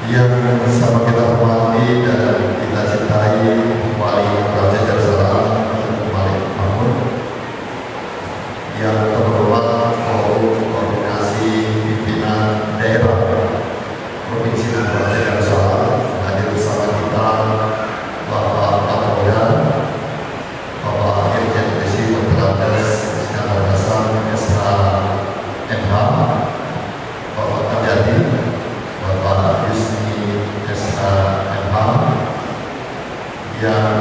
Yang sama kita hormati dan kita cintai Wali Raja Darussalam Malik Mahmud, yang terhormat Forum Koordinasi Pimpinan Daerah Provinsi dan Raja Darussalam, hadir bersama kita Bapak Kapolda, Bapak Irjen Polisi Berkelandas Iskandar Hasan SHMH, Bapak Karyadi, Bapak Yusni SHMH, yang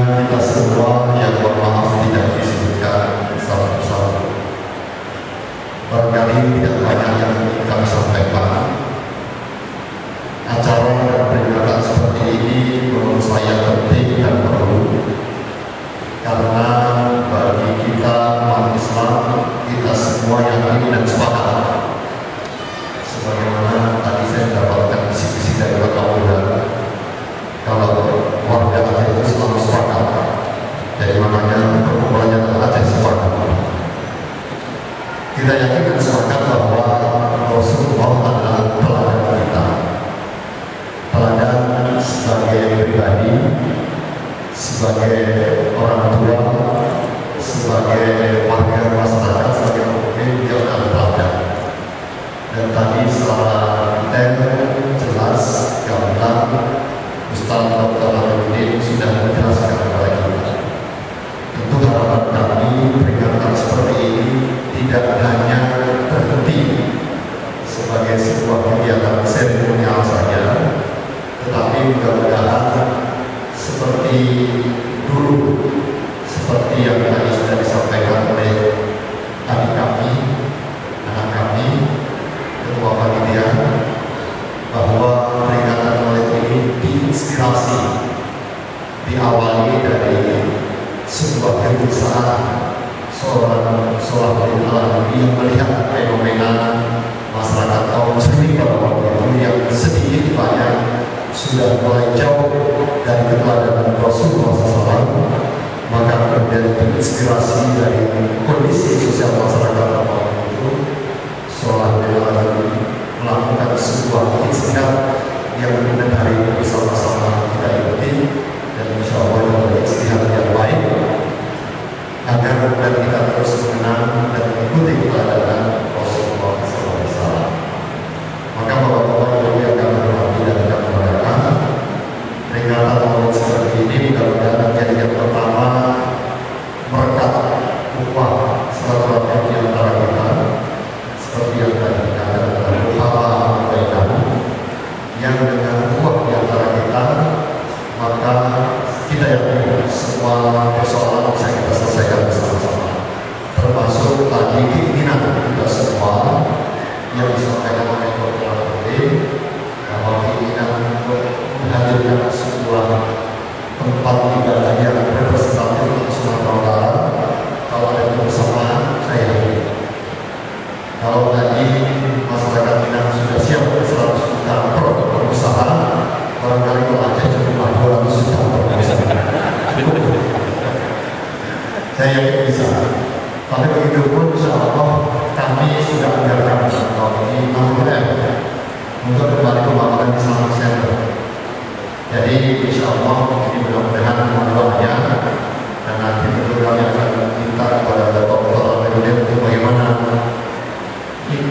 kita semua yang mohon maaf tidak disebutkan satu-satu. Barangkali tidak banyak yang kami sampaikan. Acara dan peringatan seperti ini menurut saya penting dan perlu, karena bagi kita umat Islam, kita semua yakin dan sepakat. Sebagaimana tadi saya mendapatkan kisi-kisi dari Pak Kapolda, kalau warga Aceh itu selalu sepakat. Jadi makanya perkumpulannya Aceh sepakat. Kita yakin dan sepakat bahwa Rasulullah adalah teladan kita. Teladan sebagai pribadi, sebagai orang tua, sebagai warga masyarakat, sebagai pemimpin, dia adalah teladan. Dan tadi secara detail, jelas, gamblang, Ustaz Dr. Haruddin sudah menjelaskan kepada kita. Tentu harapan kami peringatan seperti ini tidak hanya berhenti sebagai sebuah kegiatan seremonial saja, tetapi mudah-mudahan seperti dulu, seperti yang tadi sudah disampaikan oleh adik kami, anak kami, ketua panitia, bahwa peringatan Maulid ini diinspirasi, diawali dari sebuah kegelisahan seorang Alawi yang melihat fenomena masyarakat kaum muslimin pada waktu itu yang sedikit banyak sudah mulai jauh dari keteladanan Rasulullah SAW. Maka kemudian terinspirasi dari kondisi sosial masyarakat pada waktu itu, seorang Alawi melakukan sebuah ijtihad yang kemudian hari ini bersama-sama kita ikuti, dan insya Allah adalah ijtihad yang baik agar kemudian kita terus mengenang dan mengikuti keteladanan Rasulullah SAW. Maka bapak-bapak ibu yang kami hormati dan kami muliakan, peringatan Maulid seperti ini mudah-mudahan menjadi yang pertama merekat ukhuwah silaturahmi di antara kita, seperti yang tadi dikatakan dalam ukhuwah yang dengan ukhuwah di antara kita, maka kita yakin semua persoalan bisa kita selesaikan bersama-sama, termasuk tadi keinginan kita semua yang disampaikan oleh Dr. Haruddin, bahwa keinginan untuk menghadirkan sebuah tempat ibadah yang representatif untuk Sumatera Utara. Kalau ada kebersamaan, saya yakin. Kalau tadi masyarakat Minang sudah siap 100 juta per usaha, barangkali kalau Aceh cuma 200 juta per usaha. Saya yakin bisa. Tapi begitu pun insya Allah kami sudah anggarkan tahun ini 60 M untuk kembali pembangunan Islamic Center. Jadi insya Allah ini mudah-mudahan doanya, dan nanti tentu kami akan minta kepada Bapak Haruddin untuk bagaimana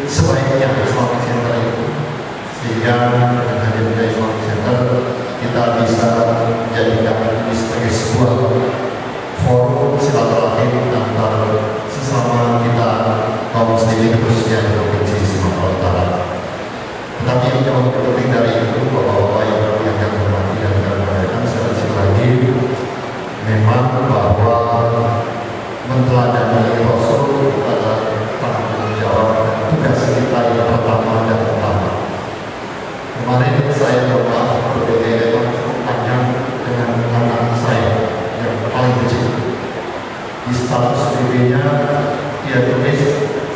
sebaiknya Islamic Center itu, sehingga dengan hadirnya Islamic Center kita bisa menjadikan ini sebagai sebuah forum silaturahim antara sesama kita kaum muslimin khususnya di provinsi Sumatera Utara. Tetapi yang jauh lebih penting dari itu, bapak-bapak yang kami hormati dan kami muliakan, sekali lagi memang bahwa menteladani Rasul adalah tanggung jawab dan tugas kita yang pertama dan utama. Kemarin saya berbeda panjang dengan anak saya yang paling kecil. Di status BB-nya dia tulis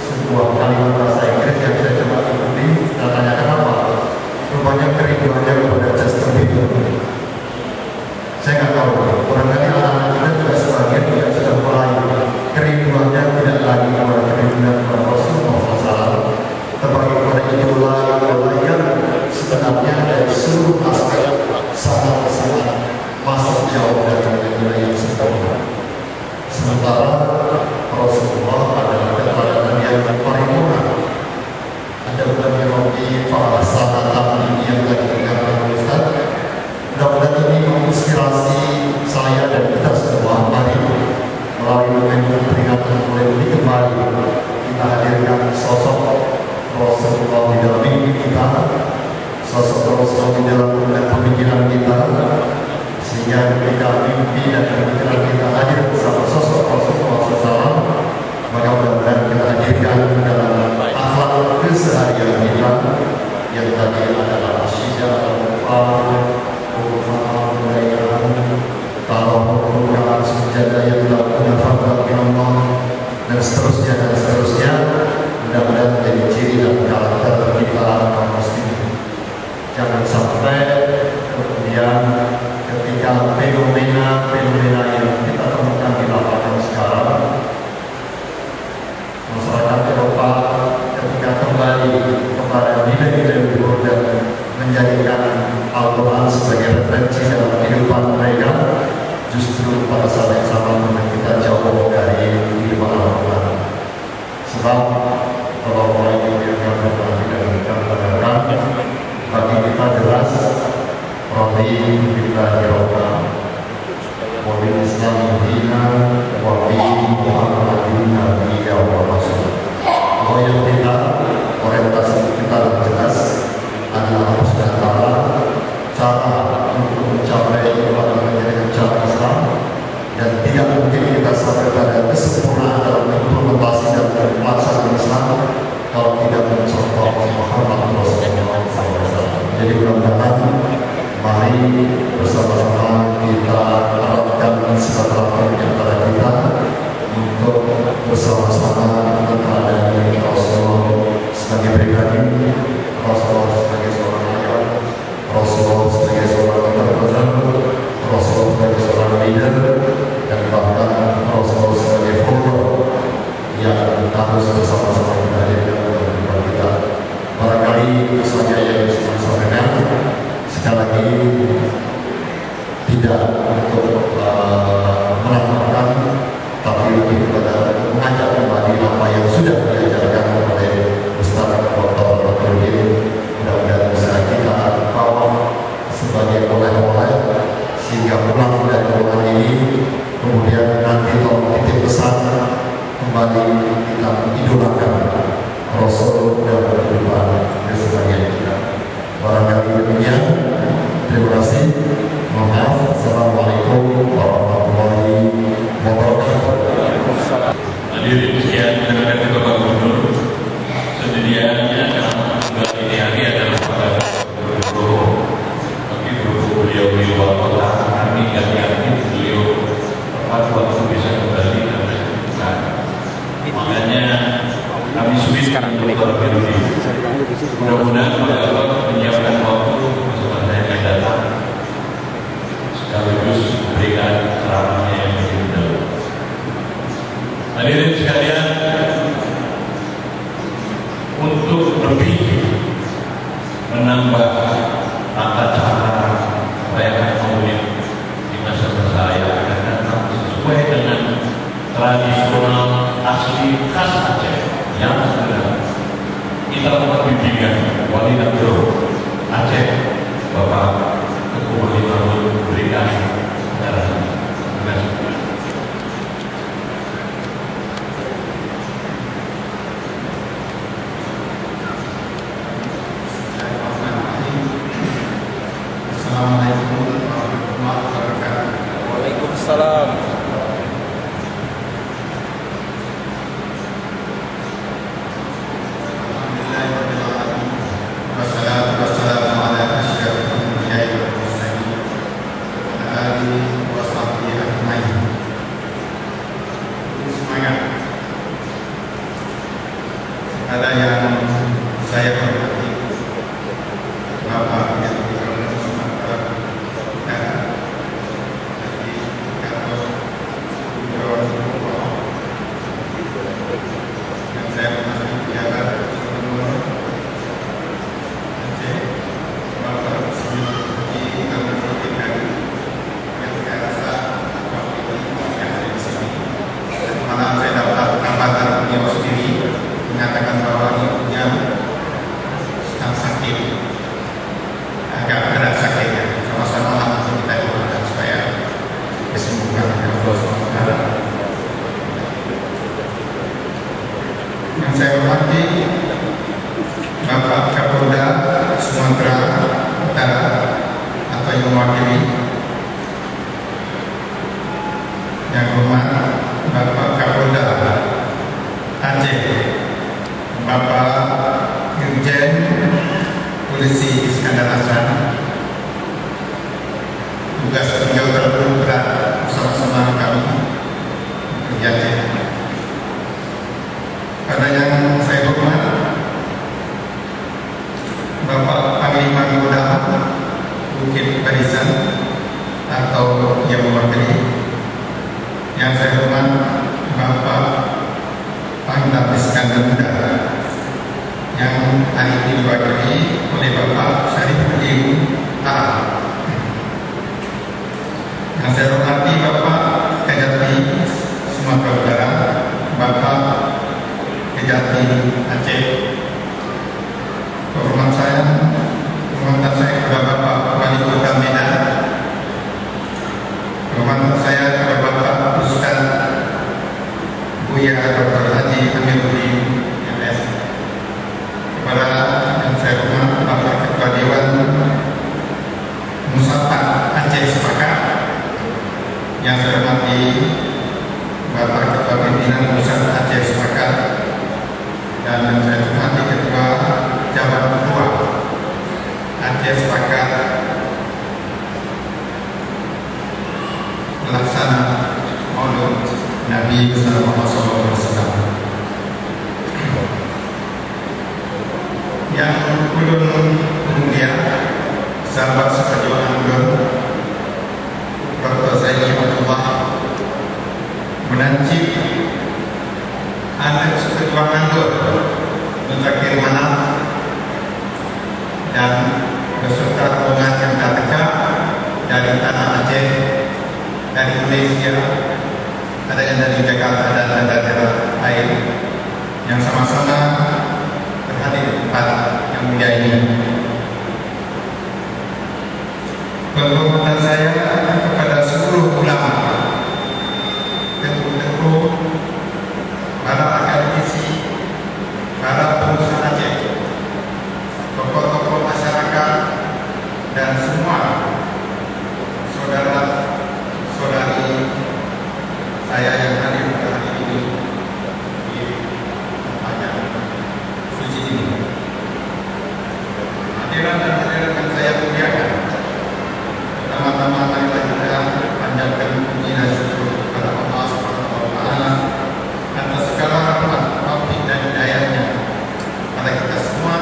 sebuah kalimat bahasa Inggris yang saya coba ikuti dan tanya kenapa. Rupanya kerinduannya kepada Justin Bieber. Saya nggak tahu, barangkali anak-anak kita juga sebagian juga sudah mulai kerinduannya tidak lagi kepada kerinduan kepada Rasulullah SAW, tetapi kepada idola yang sebenarnya dari seluruh aspek sangat-sangat masuk jauh dari nilai yang sempurna. Sementara Rasulullah adalah keteladanan yang paripurna. Ada berbagai roti para sanatan ini yang tadi dikatakan Ustaz. Mudah-mudahan ini menginspirasi saya dan dan tidak mungkin kita sampai pada kesempurnaan dalam implementasi dan pelaksanaan Islam kalau tidak mencontoh Muhammad Rasulullah SAW. Jadi mudah-mudahan mari bersama-sama kita eratkan silaturahmi antara kita untuk bersama-sama meneladani Rasulullah sebagai pribadi, Rasulullah sebagai seorang ayat, Rasulullah sebagai seorang entrepreneur, Rasulullah sebagai seorang leader, dan bahkan Rasulullah sebagai follower yang harus bersama-sama kita hadirkan dalam kehidupan kita. Barangkali itu saja yang bisa saya sampaikan. Sekali lagi tidak untuk menambahkan, tapi lebih kepada mengajak kembali apa yang sudah diajarkan oleh Ustaz Dr. Nurdin. Mudah-mudahan bisa kita bawa sebagai oleh-oleh sehingga pulang dari rumah ini kemudian nanti tolong titip pesan kembali kita idolakan Rasul dan kehidupan dan sebagainya kita. Barangkali demikian. Terima kasih. Mohon maaf. Assalamualaikum warahmatullahi wabarakatuh. Hadirin sekalian, dengan Bapak Gubernur, sedianya dalam ini hari adalah pada Gubernur. Tapi berhubung beliau di luar kota, kami yakin beliau tepat waktu bisa kembali dan berkenan. Makanya kami sulit sekarang terlebih. Mudah-mudahan Allah menyiapkan waktu bersama saya yang datang sekaligus memberikan ceramahnya yang lebih dalam. Hadirin sekalian, untuk lebih menambah tata cara perayaan Maulid di masa saya akan datang sesuai dengan tradisional asli khas Aceh yang sudah kita dapat bimbingan wali nagro Aceh Bapak Ketua Wali Nagro berikan acara ini. Terima kasih. Assalamualaikum warahmatullahi wabarakatuh. Waalaikumsalam. Ada yang saya hormati, Bapak yang dikatakan Sumatera Utara, jadi Gatot Pujo, dan saya hormati pejabat Gubernur Aceh, Bapak Siti Kami yang saya rasa waktu ini yang ada di sini. Dan malam saya dapat kabar beliau sendiri mengatakan bahwa ibunya sedang sakit, agak berat sakitnya. Sama-sama untuk kita doakan supaya disembuhkan oleh Allah SWT. Yang saya hormati Bapak Kapolda Sumatera Utara atau yang mewakili, yang hormat Bapak Kapolda Aceh, Bapak Irjen Polisi Iskandar Hasan, tugas beliau terlalu berat bersama-sama kami di Aceh. Pada yang saya hormat Bapak Panglima Kodam Bukit Barisan atau yang mewakili, yang saya hormat Bapak Pangdam Iskandar Muda yang hari ini diwakili oleh Bapak Syarifuddin Arab. Yang saya hormati Bapak Kejati Sumatera Utara, Bapak Kejati Aceh. Kehormatan saya kepada Bapak Wali Kota Medan, kehormatan saya kepada Bapak Ustaz Buya Dr. Haji Amiruddin MS, kepada yang saya hormati Bapak Ketua Dewan Musafat Aceh Sepakat, Bapak Ketua Pimpinan Pusat Aceh Sepakat dan yang saya hormati Ketua Jabat Kedua Aceh Sepakat pelaksana Maulid Nabi besar Muhammad SAW. Yang ulun kemudian sahabat seperjuangan ulun Dr. Zaini Abdullah menancip anak seperjuangan ulun Mutakhir Manaf dan beserta rombongan yang datang dari tanah Aceh, dari Malaysia, ada yang dari Jakarta dan daerah lain yang sama-sama berhadir di tempat yang mulia ini. Penghormatan saya kepada seluruh ulama, guru-guru, para akademisi, para pengusaha Aceh, tokoh-tokoh masyarakat, dan semua saudara-saudari saya yang hadir pada hari ini di tempat yang suci ini. Hadiran dan hadirat yang saya muliakan, pertama-tama marilah kita panjatkan puji dan syukur kepada Allah Subhanahu wa Ta'ala atas segala rahmat, taufik dan hidayahnya pada kita semua,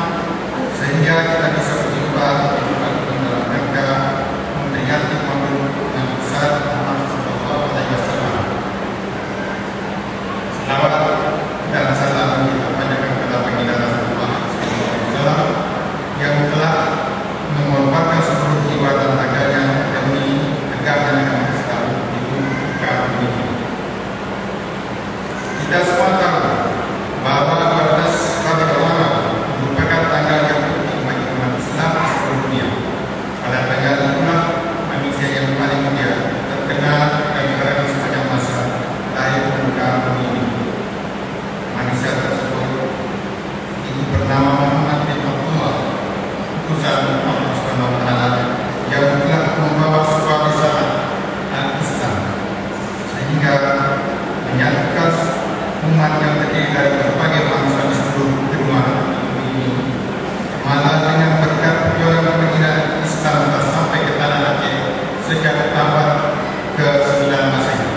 sehingga kita bisa berjumpa dalam rangka memperingati Maulid Nabi besar Muhammad sallallahu alaihi wasallam. Selawat dan salam kita panjatkan kepada baginda Rasulullah sallallahu alaihi wasallam yang telah mengorbankan seluruh jiwa dan raganya demi negara yang Islam di muka bumi. Kita semua tahu bahwa 12 Rabiul Awal merupakan tanggal yang penting bagi umat Islam di seluruh dunia. Pada tanggal itulah manusia yang paling mulia terkenal dan berada sepanjang masa lahir di muka bumi ini. Manusia tersebut itu bernama Muhammad bin Abdullah, utusan Allah Subhanahu wa Ta'ala yang telah membawa sebuah risalah al-Islam sehingga menyatukan umat yang terdiri dari berbagai bangsa di seluruh benua bumi ini. Malah dengan berkat perjuangan baginda Islam telah sampai ke tanah Aceh sejak abad ke-9 Masehi,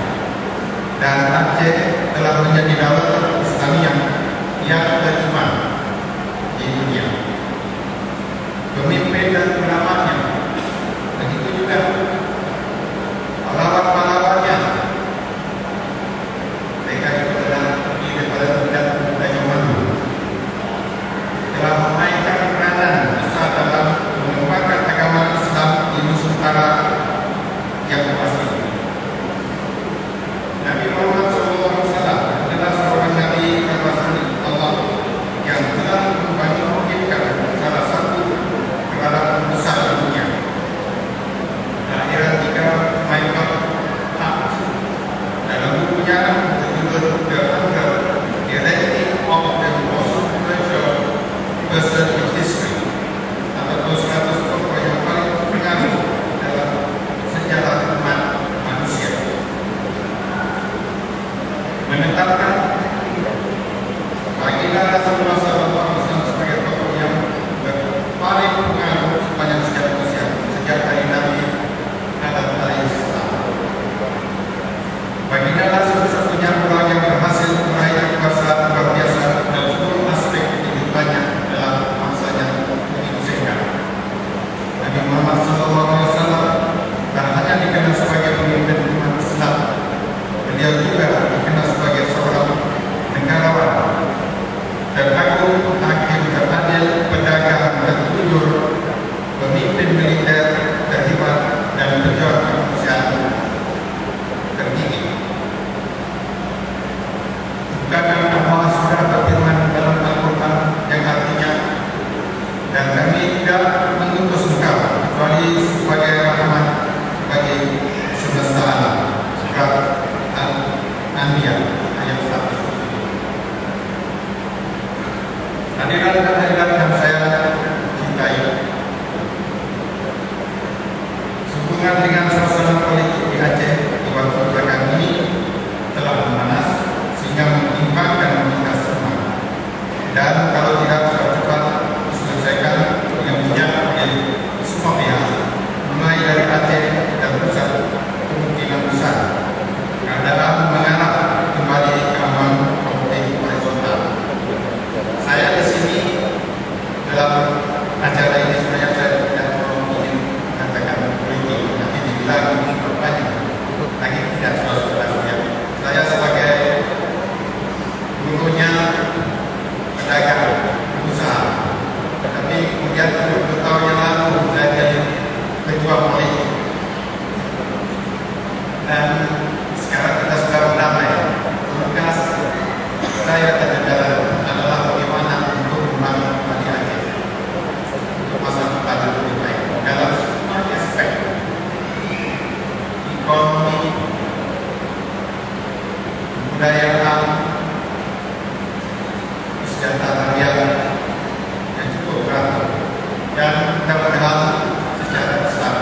dan Aceh telah menjadi daulah Islamiyah yang kelima di dunia. Pemimpin dan ulamanya, begitu juga pahlawan-pahlawannya, mereka juga adalah daripada budaya Melayu, telah memainkan peranan besar dalam mengembangkan agama Islam di Nusantara yang luas ini. Nabi Muhammad SAW adalah seorang Nabi Rasul Allah yang telah membangkitkan salah satu peradaban besar dunia. Kelahiran 3 Maret dalam bukunya berjudul The Hunger, The Reality of the Most Influential Person in History, atau 100 tokoh yang paling berpengaruh dalam sejarah umat manusia, menetapkan baginda Rasulullah SAW sebagai tokoh yang paling berpengaruh sepanjang sejarah manusia sejak dari Nabi Adam alaihissalam. Baginda satu-satunya orang yang berhasil meraih kekuasaan luar biasa dalam seluruh aspek kehidupannya dalam masanya begitu singkat. Nabi Muhammad SAW tak hanya dikenal sebagai pemimpin umat Islam, beliau juga dikenal sebagai seorang negarawan, teragung, hakim, teradil, pedagang, terjujur, pemimpin militer terhebat, dan pejuang kemanusiaan tertinggi. Bukankah Allah sudah berfirman dalam Al-Quran yang artinya, dan kami tidak mengutus engkau kecuali sebagai rahmat bagi semesta alam. Surat Al-Anbiya ayat 1. Hadiran dan hadirat yang saya cintai, sehubungan dengan suasana politik di Aceh di waktu belakangan ini, kebudayaan, kesejahteraan yang cukup beragam dan kita berharap secara Islam.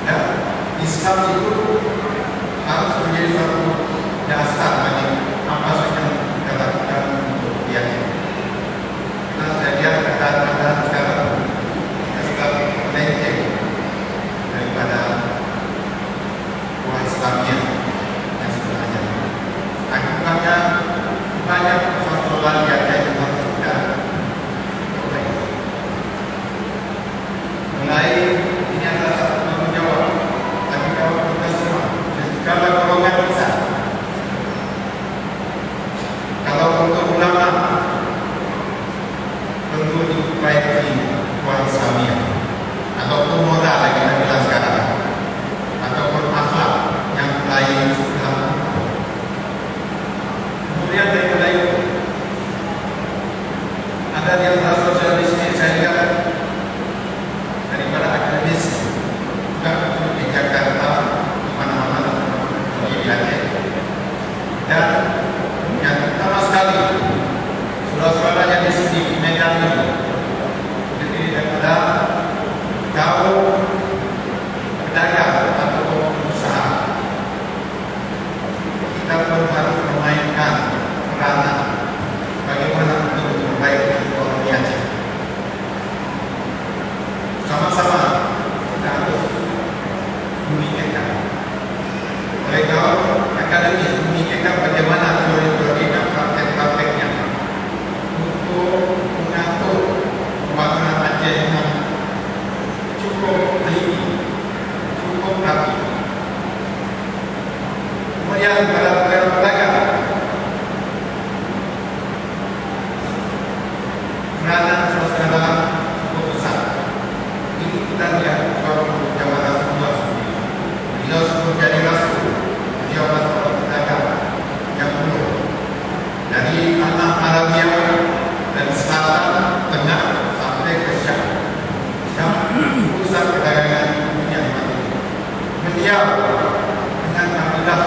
Dan Islam itu harus menjadi suatu dasar bagi apa saja yang kita lakukan untuk keyakinan. Karena saya lihat kata-kata sekarang kita sudah melenceng daripada buah Islamiyah yang sebenarnya. Akibatnya banyak persoalan yang harus kita perbaiki. Mulai ini adalah satu tanggung jawab kita semua. Segala golongan bisa. Kalau untuk ulama tentu diperbaiki buah Islamiyah ataupun modal yang kita bilang sekarang, ataupun akhlak yang lain sudah. Kemudian daripada itu ada di antara sosialis ini saya lihat daripada akademis juga di Jakarta di mana-mana di Aceh, dan yang pertama sekali saudara-saudaranya di sini di Medan ini terdiri daripada kaum pedagang atau pengusaha. Kita pun harus memainkan peranan bagaimana untuk memperbaiki ekonomi Aceh. Sama-sama kita harus memikirkan. Oleh kaum akademis memikirkan bagaimana teori-teori dan praktek-prakteknya untuk mengatur pembangunan Aceh yang cukup teliti, cukup rapi. Kemudian pada pedagang, peranan saudara cukup besar. Ini kita lihat waktu zaman Rasulullah sendiri. Beliau sebelum jadi Rasul, beliau adalah seorang pedagang yang penuh dari tanah Arabia dan selatan, tengah sampai ke Syam. Syam pusat perdagangan dunia mati. Beliau dengan kabilah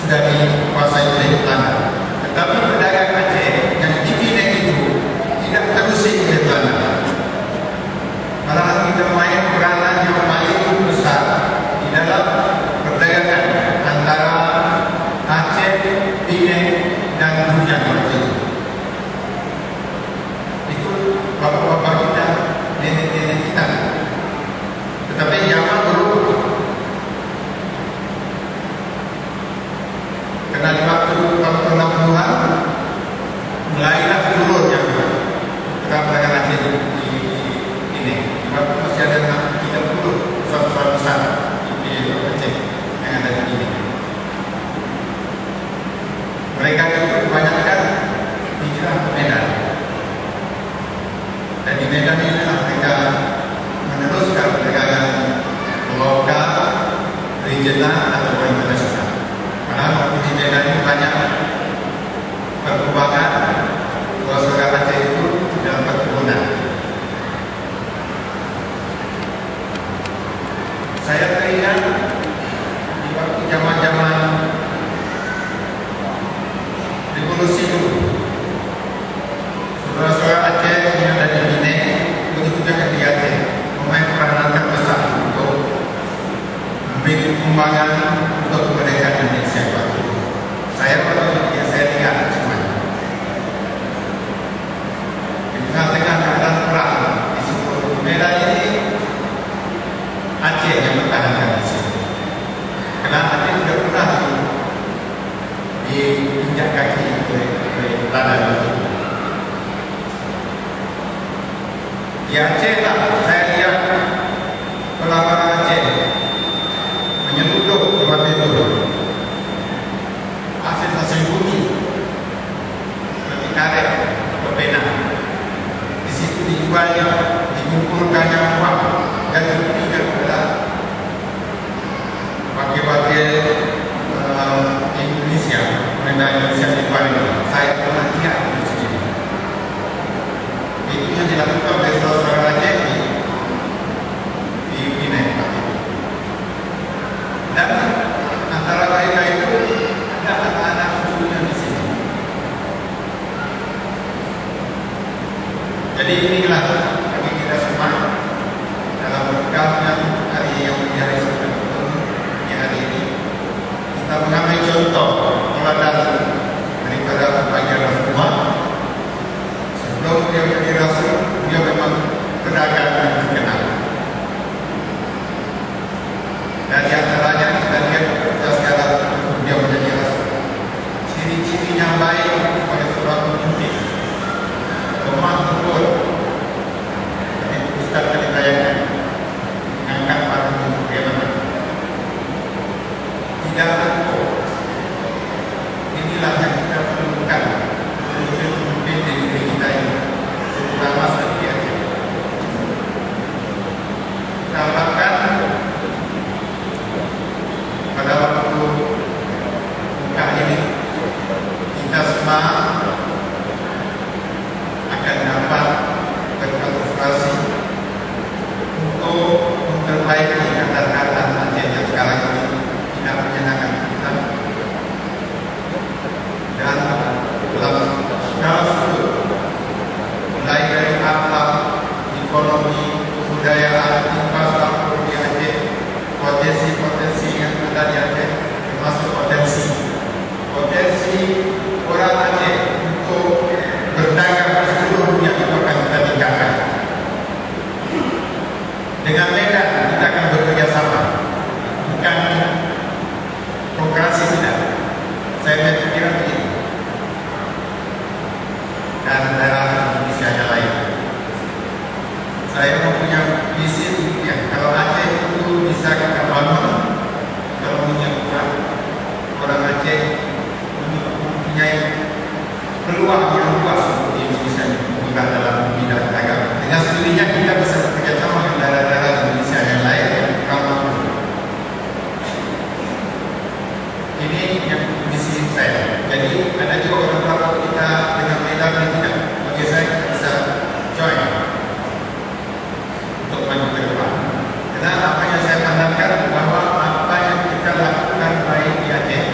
sudah dikuasai oleh Belanda. Tetapi pedagang Aceh yang di Pinang itu tidak terusik oleh Belanda. Malahan kita main peranan yang paling besar di dalam perdagangan antara Aceh, Pinang dan Bujang waktu itu. Itu bapak-bapak kita, nenek-nenek kita. Tetapi zaman dulu, karena di waktu 60-an mulailah turun yang perdagangan Aceh di ini. Di waktu masih ada 30 pesawat besar di Aceh yang ada di sini. Mereka itu kebanyakan hijrah ke Medan. Dan di Medan inilah mereka meneruskan perdagangan lokal, regional atau internasional. Karena waktu di Medan ini banyak perkembangan saudara Aceh itu dalam perkebunan. Saya teringat di waktu zaman-zaman revolusi dulu, saudara-saudara Aceh yang ada di Pinang, begitu juga di Aceh, memain peranan terbesar untuk memberi perkembangan untuk kemerdekaan Indonesia waktu itu. Saya lihat semuanya. Di tengah-tengah keadaan perang di seluruh Medan ini, Aceh yang bertahan di sini. Karena Aceh tidak pernah diinjak kaki oleh Belanda itu. Di Aceh lah saya lihat perlawanan Aceh menyeludup di waktu itu. Hasil bumi seperti karet atau pena. Di situ dijualnya, dikumpulkannya uang dan diberikan kepada wakil-wakil Indonesia, pemerintah Indonesia di luar ini. Saya pernah lihat di sini. Itu yang dilakukan oleh saudara Aceh di Pinang. Dan antara mereka itu ada anak-anak cucunya di sini. Jadi inilah bagi kita semua dalam berkahnya hari yang menjadi hari ini kita mengambil contoh teladan daripada Baginda Rasulullah. Sebelum dia menjadi Rasul, dia memang pedagang yang terkenal. Dan di antaranya kita lihat sekarang dia menjadi Rasul. Ciri-cirinya baik sebagai seorang pemimpin, lemah lembut. Tapi Ustaz tadi bayangkan mengangkat para pemimpin tidak takut. Inilah yang kita perlukan untuk memimpin di negeri kita ini, terutama seperti Aceh. Kita harapkan pada waktu buka ini kita semua akan dapat berkonsentrasi untuk memperbaiki kata-kata Aceh yang sekarang ini tidak menyenangkan kita. Dan dalam skala sudut, mulai dari akhlak, ekonomi, kebudayaan, infrastruktur di Aceh, potensi-potensi yang ada di Aceh, termasuk potensi orang Aceh untuk berdagang ke seluruh dunia itu akan kita tingkatkan. Dengan Medan kita akan bekerja sama, bukan kooperasi tidak. Saya berpikir begini. Dan daerah Indonesia yang lain. Saya mempunyai visi yang kalau Aceh itu bisa kita bangun, kalau menyebutkan orang Aceh mempunyai peluang yang luas di Indonesia bukan dalam bidang dagang. Dengan sendirinya kita bisa bekerja sama dengan daerah-daerah Indonesia yang lain yang kurang. Ini yang visi saya. Jadi ada juga orang tahu kita dengan Medan ini tidak. Bagi saya kita bisa join untuk maju ke depan. Karena apa yang saya pandangkan bahwa apa yang kita lakukan baik di Aceh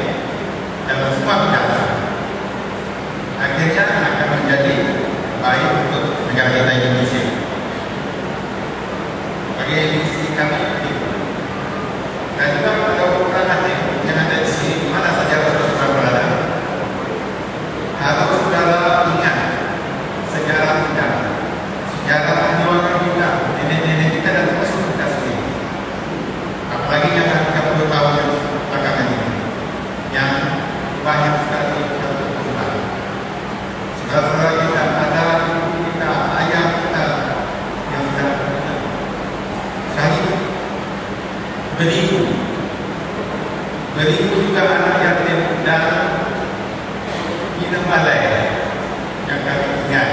banyak sekali yang berkembang. Saudara-saudara kita, ada ibu kita, ayah kita yang sudah syahid. Beribu juga anak yatim dan minum balai yang kami tinggal.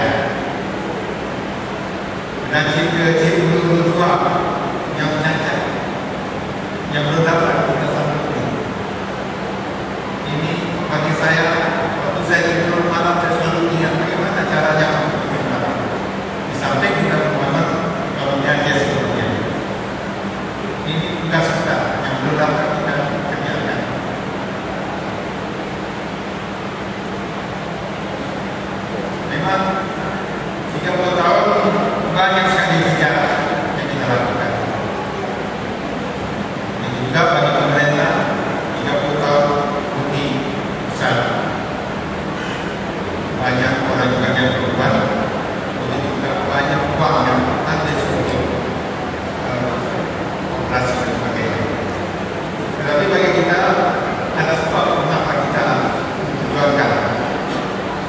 Dan ciri-ciri guru tua yang mencacat, yang belum dapat kita sambut. Ini bagi saya, waktu saya tidur malam saya selalu ingat bagaimana caranya untuk tidur malam. Di samping kita membangun kalau janji sebelumnya. Ini tugas kita yang belum dapat kita kerjakan. Memang 30 tahun banyak sekali sejarah yang kita lakukan. Dan juga bagi pemerintah 30 tahun bukti besar. Banyak orang juga yang berubah, begitu juga banyak uang yang ada untuk operasi dan sebagainya. Tetapi bagi kita ada sebab mengapa kita memperjuangkan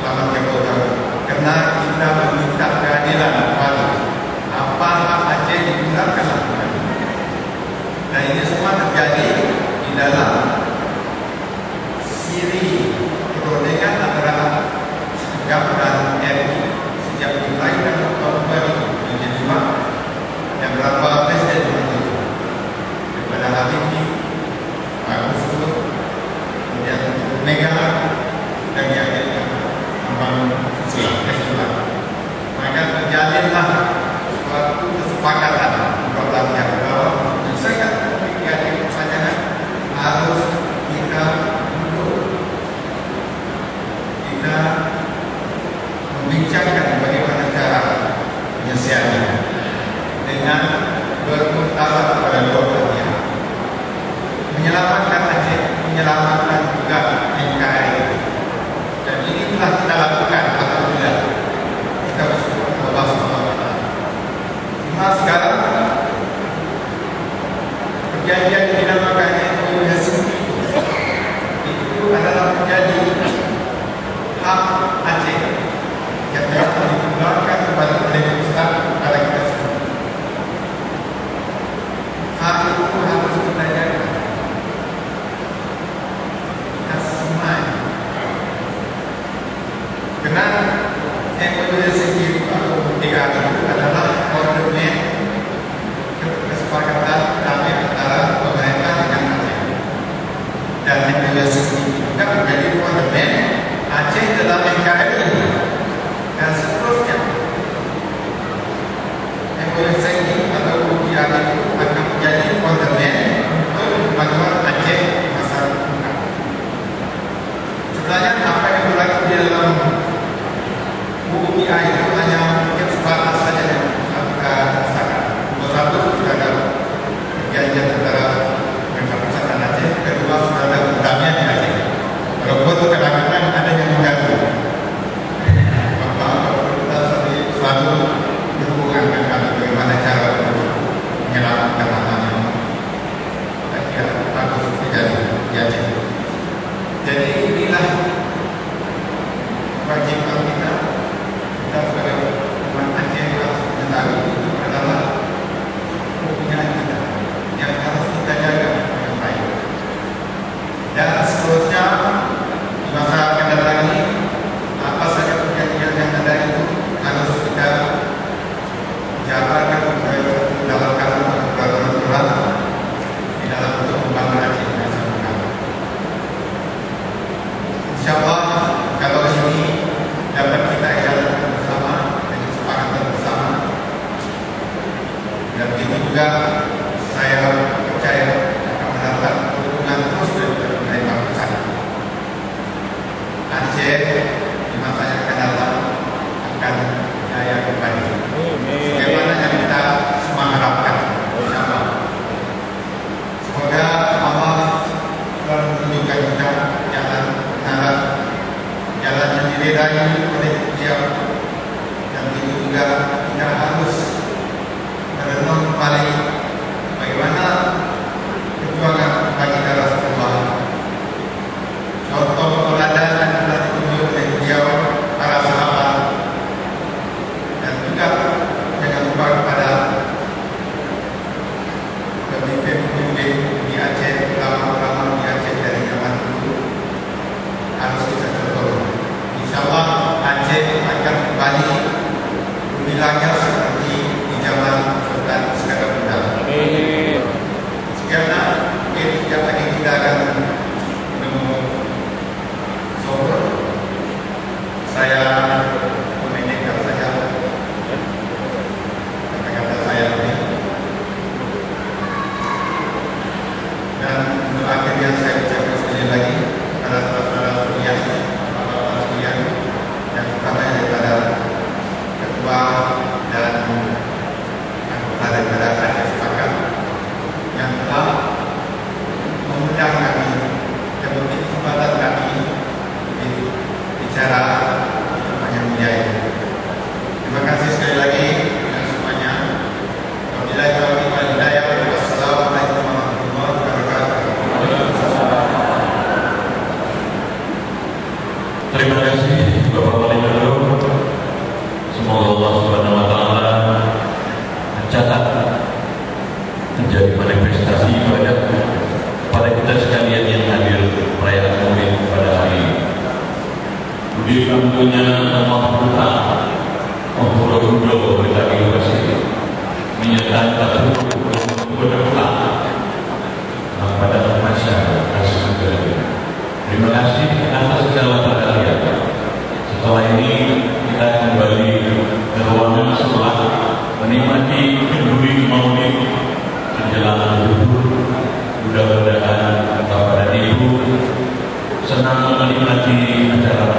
selama 30 tahun. Karena kita meminta keadilan kembali. Apa hak Aceh digunakan kembali. Dan ini semua terjadi di dalam siri perundingan antara Segaf dan RI sejak dimulai tahun 2005 dan berapa presiden waktu itu. Daripada Habibie, Pak Gus Dur, kemudian Mega dan yang lainnya. Maka terjalinlah suatu kesepakatan berbelanja bahwa menyelesaikan konflik persaingan harus kita membincangkan bagaimana cara penyelesaiannya dengan bermutabak kepada dua belah pihak, menyelamatkan Aceh, menyelamatkan juga NKRI. Dan ini telah kita lakukan apabila kita bersyukur kepada Allah SWT. Cuma sekarang perjanjian yang dinamakan MOU Helsinki itu adalah menjadi hak Aceh yang telah dikeluarkan kepada Presiden Besar kepada kita semua. Hak itu harus kita jaga. Kita semuanya. Karena MOU Helsinki atau MTK itu adalah ordemen kesepakatan damai antara pemerintah dengan Aceh. Dan MOU Helsinki juga menjadi ordemen Aceh dalam NKRI dan seterusnya. MOU Helsinki atau UPR itu akan menjadi ordemen untuk bantuan Aceh di masa depan. Sebenarnya apa yang berlaku di dalam UPI itu hanya mungkin sebatas saja yang kita rasakan. Satu sudah ada perjanjian antara pemerintah pusat dan Aceh, kedua sudah ada perdamaian di Aceh. Walaupun kadang-kadang ada yang mengganggu. Maka kita selalu berhubungan dengan bagaimana cara untuk menyelamatkan namanya. Dan tidak bagus terjadi di Aceh. Jadi inilah kewajiban kita. Kita sebagai umat Aceh harus mengetahui itu adalah kepunyaan kita yang harus kita jaga dengan baik. Dan seterusnya di masa akan datang ini, apa saja perjanjian yang ada itu harus kita jabarkan dalam peraturan di dalam untuk membangun Aceh yang sempurna. InsyaAllah kalau ini dapat kita jalankan bersama dengan kesepakatan bersama. Dan begitu juga saya percaya akan mendapat dukungan terus dari pemerintah pusat. Aceh di masa yang akan datang akan jaya kembali. Bagaimana yang kita semua harapkan. InsyaAllah. Semoga Allah selalu menunjukkan kita jalan benar, jalan yang diridai oleh Beliau. Dan itu juga kita harus merenung kembali bagaimana perjuangan bagi Rasulullah. Contoh Terima kasih Bapak Wali Kota. Semoga Allah Subhanahu Wa Taala mencatat menjadi manifestasi ibadah pada kita sekalian yang hadir perayaan Maulid pada hari ini. Budi tentunya Allah Taala untuk kita ilustrasi menyertai satu berdoa pada masyarakat sekalian. Terima kasih atas segala perhatian. Setelah ini kita kembali ke ruangan setelah menikmati kenduri Maulid menjelang zuhur. Mudah-mudahan Bapak dan Ibu senang menikmati acara